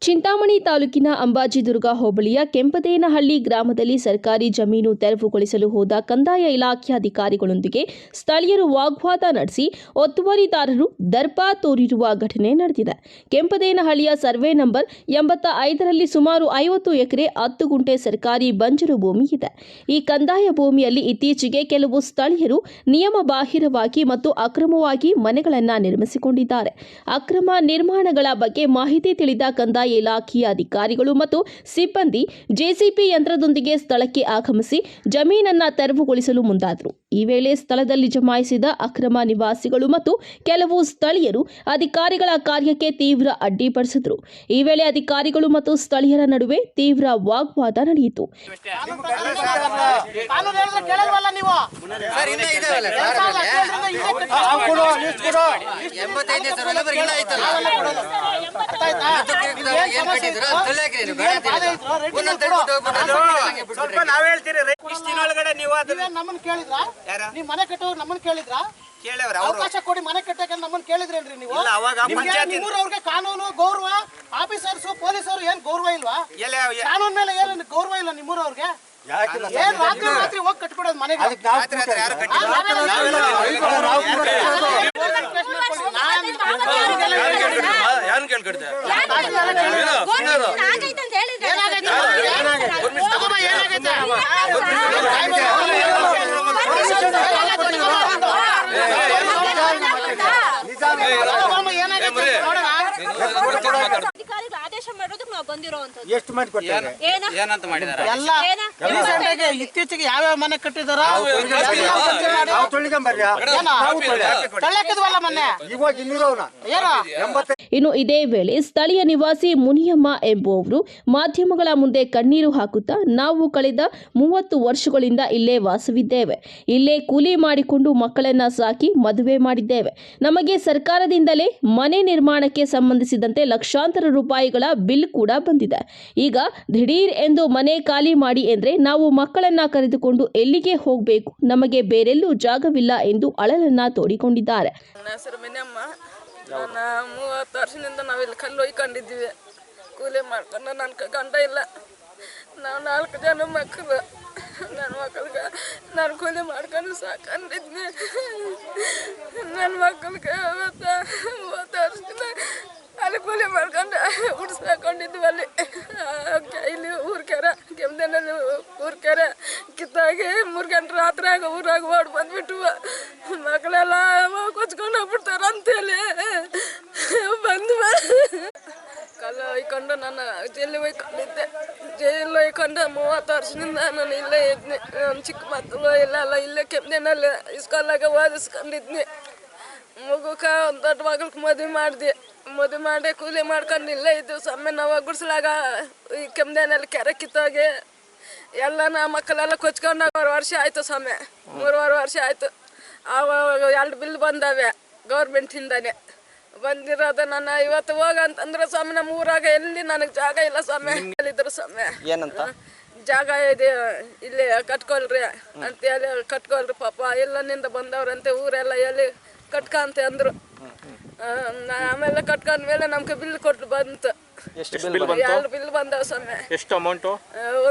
Chintamani ತಾಲೂಕಿನ ಅಂಬಾಜಿದುರ್ಗ ಹೋಬಳಿಯ ಕೆಂಪದೇನಹಳ್ಳಿ ಗ್ರಾಮದಲ್ಲಿ ಸರ್ಕಾರಿ ಜಮೀನು ತೆರವುಗೊಳಿಸಲು ಹೋದ ಕಂದಾಯ ಇಲಾಖೆ ಅಧಿಕಾರಿಗಳೊಂದಿಗೆ ಸ್ಥಳೀಯರು ವಾಗ್ವಾದ ನಡೆಸಿ ಒತ್ತುವರಿದಾರರು ದರ್ಪ ತೋರಿರುವ ಘಟನೆ ನಡೆದಿದೆ. ಕೆಂಪದೇನಹಳ್ಳಿಯ ಸರ್ವೆ ನಂಬರ್ 85ರಲ್ಲಿ ಸುಮಾರು 50 ಎಕರೆ 10 ಗುಂಟೆ ಸರ್ಕಾರಿ ಬಂಜರು ಭೂಮಿ ಇದೆ. ಈ ಕಂದಾಯ ಭೂಮಿಯಲ್ಲಿ ಇತ್ತೀಚೆಗೆ ಕೆಲವು ಸ್ಥಳೀಯರು ನಿಯಮ ಬಾಹಿರವಾಗಿ ಮತ್ತು ಅಕ್ರಮವಾಗಿ ಮನೆಗಳನ್ನು ನಿರ್ಮಿಸಿಕೊಂಡಿದ್ದಾರೆ. ಅಕ್ರಮ ನಿರ್ಮಾಣಗಳ ಬಗ್ಗೆ ಮಾಹಿತಿ ತಿಳಿದ ಕಂದಾಯ ಇಲಾಖೆಯ ಅಧಿಕಾರಿಗಳು ಮತ್ತು ಸಿಬ್ಬಂದಿ ಜೆಸಿಪಿ ಯಂತ್ರದೊಂದಿಗೆ ಸ್ಥಳಕ್ಕೆ ಆಗಮಿಸಿ ಜಮೀನನ್ನ ತೆರವುಗೊಳಿಸಲು ಮುಂದಾದರು. ಈ ವೇಳೆ ಸ್ಥಳದಲ್ಲಿ ಜಮಾಯಿಸಿದ ಅಕ್ರಮ ನಿವಾಸಿಗಳು ಮತ್ತು ಕೆಲವು ಸ್ಥಳೀಯರು ಅಧಿಕಾರಿಗಳ ಕಾರ್ಯಕ್ಕೆ ತೀವ್ರ ಅಡ್ಡಿಪಡಿಸಿದರು. ಈ ವೇಳೆ ಅಧಿಕಾರಿಗಳು ಮತ್ತು ಸ್ಥಳೀಯರ ನಡುವೆ ತೀವ್ರ ವಾಗ್ವಾದ ನಡೆಯಿತು. ನಮ್ಮನ್ನ ಕೇಳಿದ್ರ, ನೀವು ಮನೆ ಕಟ್ಟೋರು ನಮ್ಮನ್ನ ಕೇಳಿದ್ರ, ಅವಕಾಶ ಕೊಡಿ ಮನೆ ಕಟ್ಟಕ್ಕೆ ನಮ್ಮನ್ನ ಕೇಳಿದ್ರೇನ್ರಿ ನೀವು? ನಿಮ್ಮೂರವ್ರಿಗೆ ಕಾನೂನು ಗೌರವ, ಆಫೀಸರ್ಸ್ ಪೊಲೀಸರು ಏನ್ ಗೌರವ ಇಲ್ವಾ? ಕಾನೂನ್ ಮೇಲೆ ಏನು ಗೌರವ ಇಲ್ಲ ನಿಮ್ಮೂರವ್ರಿಗೆ? ಏನ್ ರಾತ್ರಿ ಹೋಗಿ ಕಟ್ಬಿಡೋದು ಮನೆಗೆ? ಆದೇಶ ಮಾಡೋದಕ್ಕೆ ನಾವು ಬಂದಿರೋಂಥದ್ದು. ಎಷ್ಟು ಮಾಡಿ ಕೊಟ್ಟಿದ್ದಾರೆ? ಏನಂತ ಮಾಡಿದ್ದಾರೆ? ಎಲ್ಲ ಇತ್ತೀಚೆಗೆ ಯಾವ್ಯಾವ ಮನೆ ಕಟ್ಟಿದಾರ ಇನ್ನು ಇದೇ ವೇಳೆ ಸ್ಥಳೀಯ ನಿವಾಸಿ ಮುನಿಯಮ್ಮ ಎಂಬುವವರು ಮಾಧ್ಯಮಗಳ ಮುಂದೆ ಕಣ್ಣೀರು ಹಾಕುತ್ತಾ, ನಾವು ಕಳೆದ 30 ವರ್ಷಗಳಿಂದ ಇಲ್ಲೇ ವಾಸವಿದ್ದೇವೆ. ಇಲ್ಲೇ ಕೂಲಿ ಮಾಡಿಕೊಂಡು ಮಕ್ಕಳನ್ನ ಸಾಕಿ ಮದುವೆ ಮಾಡಿದ್ದೇವೆ. ನಮಗೆ ಸರ್ಕಾರದಿಂದಲೇ ಮನೆ ನಿರ್ಮಾಣಕ್ಕೆ ಸಂಬಂಧಿಸಿದಂತೆ ಲಕ್ಷಾಂತರ ರೂಪಾಯಿಗಳ ಬಿಲ್ ಕೂಡ ಬಂದಿದೆ. ಈಗ ದಿಢೀರ್ ಎಂದು ಮನೆ ಖಾಲಿ ಮಾಡಿ ಎಂದ್ರೆ ನಾವು ಮಕ್ಕಳನ್ನ ಕರೆದುಕೊಂಡು ಎಲ್ಲಿಗೆ ಹೋಗಬೇಕು? ನಮಗೆ ಬೇರೆಲ್ಲೂ ಜಾಗವಿಲ್ಲ ಎಂದು ಅಳಲನ್ನ ತೋಡಿಕೊಂಡಿದ್ದಾರೆ. ನನ್ನ ಹೆಸರು ಮಿನಿಯಮ್ಮ. ನಾನು 30 ವರ್ಷದಿಂದ ನಾವಿಲ್ಲಿ ಕಲ್ಲು ಒಯ್ಕೊಂಡಿದ್ದೀವಿ. ಕೂಲಿ ಮಾಡ್ಕೊಂಡು ನನ್ನ ಗಂಡ ಇಲ್ಲ. ನಾವು 4 ಜನ ಮಕ್ಕಳು. ನನ್ನ ಮಕ್ಕಳಿಗೆ ನಾನು ಕೂಲಿ ಮಾಡ್ಕೊಂಡು ಸಾಕೊಂಡಿದ್ನಿ. ನನ್ನ ಮಕ್ಕಳಿಗೆ 30 ವರ್ಷದಿಂದ ಅಲ್ಲಿ ಕೂಲಿ ಮಾಡ್ಕೊಂಡು ಉಡ್ಸಾಕೊಂಡಿದ್ವಿ. ಅಲ್ಲಿ ಇಲ್ಲಿ ಊರ್ಕೆರೆ ಕೆಮ್ಮದಲ್ಲಿ ಊರ್ಕೆರೆ ಕಿತ್ತಾಗಿ 3 ಗಂಟೆ ರಾತ್ರಿ ಆಗ ಊರಾಗ ಓಡಿ ಬಂದ್ಬಿಟ್ಟು ಮಕ್ಕಳೆಲ್ಲ ಕೊಚ್ಕೊಂಡು ಹೋಗ್ಬಿಡ್ತಾರ ಅಂತೇಳಿ ಬಂದು ಕಲ್ಲು ಒಯ್ಕೊಂಡು ನಾನು ಜೈಲಿ ಒಯ್ಕೊಂಡಿದ್ದೆ. ಜೈಲು ಒಯ್ಕೊಂಡು 30 ವರ್ಷದಿಂದ ನಾನು ಇಲ್ಲೇ ಇದ್ನಿ. ನನ್ನ ಚಿಕ್ಕ ಮಕ್ಕಳು ಇಲ್ಲೆಲ್ಲ ಇಲ್ಲೇ ಕೆಮ್ಮದಲ್ಲಿ ಇಸ್ಕೊಲ್ಲಾಗ ಓದಿಸ್ಕೊಂಡಿದ್ನಿ. ಮಗುಕ್ಕೆ ಒಂದು ದೊಡ್ಡ ಮಗಳ್ಗೆ ಮದುವೆ ಮಾಡಿ ಕೂಲಿ ಮಾಡ್ಕೊಂಡು ಇಲ್ಲೇ ಇದ್ದೀವಿ. ಸಮ್ಮೆ ನಾವು ಗುಡ್ಸಲಾಗ ಈ ಕೆಮ್ಮದಲ್ಲಿ ಕೆರೆ ಕಿತ್ತೋಗಿ ಎಲ್ಲ ನಾ ಮಕ್ಕಳೆಲ್ಲ ಕೊಚ್ಕೊಂಡು 3 ವರ್ಷ ಆಯಿತು. ಸಮ್ಮೆ 3 ವರ್ಷ ಆಯಿತು. ಅವಾಗ 2 ಬಿಲ್ ಬಂದವೆ ಗೌರ್ಮೆಂಟಿಂದಾನೆ ಬಂದಿರೋದು. ನಾನು ಇವತ್ತು ಹೋಗಂತಂದ್ರೆ ಸ್ವಾಮಿ ನಮ್ಮ ಊರಾಗ ಎಲ್ಲಿ ನನಗೆ ಜಾಗ ಇಲ್ಲ ಸ್ವಾಮಿ ಹೇಳಿದ್ರು. ಸ್ವಾಮಿ ಏನಂತ ಜಾಗ ಇದೆ ಇಲ್ಲಿ ಕಟ್ಕೊಳ್ರಿ ಅಂತೇಳಿ ಕಟ್ಕೊಳ್ರಿ ಪಾಪ ಎಲ್ಲನಿಂದ ಬಂದವ್ರಂತೆ ಊರೆಲ್ಲ ಎಲ್ಲಿ ಕಟ್ಕಂತ ಅಂದ್ರು. ಆಮೇಲೆ ಕಟ್ಕೊಂಡ್ಮೇಲೆ ನಮ್ಗೆ ಬಿಲ್ ಕೊಟ್ಟು ಬಂತು. 2 ಬಿಲ್ ಬಂದವ ಸ್ವಾಮಿ. ಎಷ್ಟು ಅಮೌಂಟು?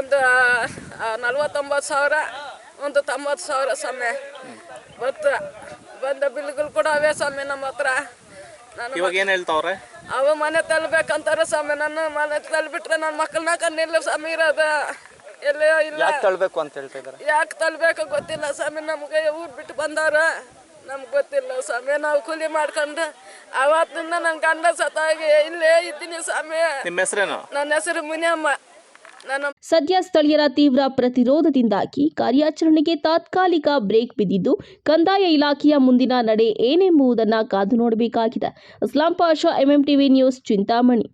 ಒಂದು 49,000 ಒಂದು 90,000 ಸ್ವಾಮಿ ಬಂದ ಬಿಲ್ಗಳು ಕೂಡ ಅವೇ ಸ್ವಾಮಿ ನಮ್ಮ ಹತ್ರ. ಇವಾಗ ಏನ್ ಹೇಳ್ತಾವ್ರೆ? ಅವ ಮನೆ ತಳ್ಬೇಕಂತಾರ ಸ್ವಾಮಿ. ನನ್ನ ಮನೆ ತಳ್ಬಿಟ್ರೆ ನನ್ನ ಮಕ್ಕಳನ್ನ ಕಣ್ಣಿಲ್ಲ ಸ್ವಾಮಿ ಇರೋದ ಎಲ್ಲೇ ಇಲ್ಲ. ಯಾಕೆ ತಳ್ಬೇಕು ಅಂತ ಹೇಳ್ತಾ ಇದಾರೆ? ಯಾಕೆ ತಳ್ಬೇಕು ಗೊತ್ತಿಲ್ಲ ಸ್ವಾಮಿ. ನಮ್ಗೆ ಊರ್ ಬಿಟ್ಟು ಬಂದವ್ರ ನಮ್ಗೆ ಗೊತ್ತಿಲ್ಲ ಸ್ವಾಮಿ. ನಾವು ಕೂಲಿ ಮಾಡ್ಕೊಂಡು ಅವತ್ತಿಂದ ನನ್ನ ಗಂಡ ಸತ್ತಾಗಿ ಇಲ್ಲೇ ಇದ್ದೀನಿ ಸ್ವಾಮಿ. ನಿಮ್ಮ ಹೆಸರೇನು? ನನ್ನ ಹೆಸರು ಮುನಿಯಮ್ಮ. ಸದ್ಯ ಸ್ಥಳೀಯರ ತೀವ್ರ ಪ್ರತಿರೋಧದಿಂದಾಗಿ ಕಾರ್ಯಾಚರಣೆಗೆ ತಾತ್ಕಾಲಿಕ ಬ್ರೇಕ್ ಬಿದ್ದಿದ್ದು, ಕಂದಾಯ ಇಲಾಖೆಯ ಮುಂದಿನ ನಡೆ ಏನೆಂಬುದನ್ನು ಕಾದು ನೋಡಬೇಕಾಗಿದೆ. Aslam Pasha, MMTV news, Chintamani.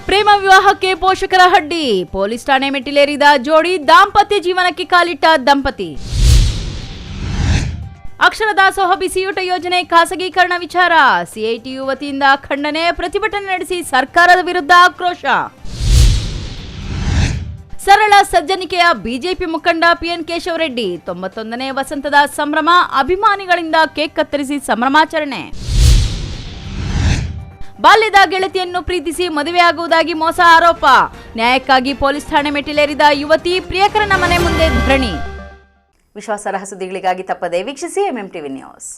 ಪ್ರೇಮ ವಿವಾಹಕ್ಕೆ ಪೋಷಕರ ಹಡ್ಡಿ. ಪೊಲೀಸ್ ಠಾಣೆ ಮೆಟ್ಟಿಲೇರಿದ ಜೋಡಿ, ದಾಂಪತ್ಯ ಜೀವನಕ್ಕೆ ಕಾಲಿಟ್ಟ ದಂಪತಿ. ಅಕ್ಷರ ದಾಸೋಹ ಬಿಸಿಯೂಟ ಯೋಜನೆ ಖಾಸಗೀಕರಣ ವಿಚಾರ. ಸಿಐಟಿಯು ವತಿಯಿಂದ ಖಂಡನೆ, ಪ್ರತಿಭಟನೆ ನಡೆಸಿ ಸರ್ಕಾರದ ವಿರುದ್ಧ ಆಕ್ರೋಶ. ಸರಳ ಸಜ್ಜನಿಕೆಯ ಬಿಜೆಪಿ ಮುಖಂಡ PN ಕೇಶವರೆಡ್ಡಿ. 91ನೇ ವಸಂತದ ಸಂಭ್ರಮ, ಅಭಿಮಾನಿಗಳಿಂದ ಕೇಕ್ ಕತ್ತರಿಸಿ ಸಂಭ್ರಮಾಚರಣೆ. ಬಾಲ್ಯದ ಗೆಳತಿಯನ್ನು ಪ್ರೀತಿಸಿ ಮದುವೆಯಾಗುವುದಾಗಿ ಮೋಸ ಆರೋಪ. ನ್ಯಾಯಕ್ಕಾಗಿ ಪೊಲೀಸ್ ಠಾಣೆ ಮೆಟ್ಟಿಲೇರಿದ ಯುವತಿ, ಪ್ರಿಯಕರನ ಮನೆ ಮುಂದೆ ಧರಣಿ. ವಿಶ್ವಾಸಾರ್ಹ ಸುದ್ದಿಗಳಿಗಾಗಿ ತಪ್ಪದೇ ವೀಕ್ಷಿಸಿ MMTV ನ್ಯೂಸ್.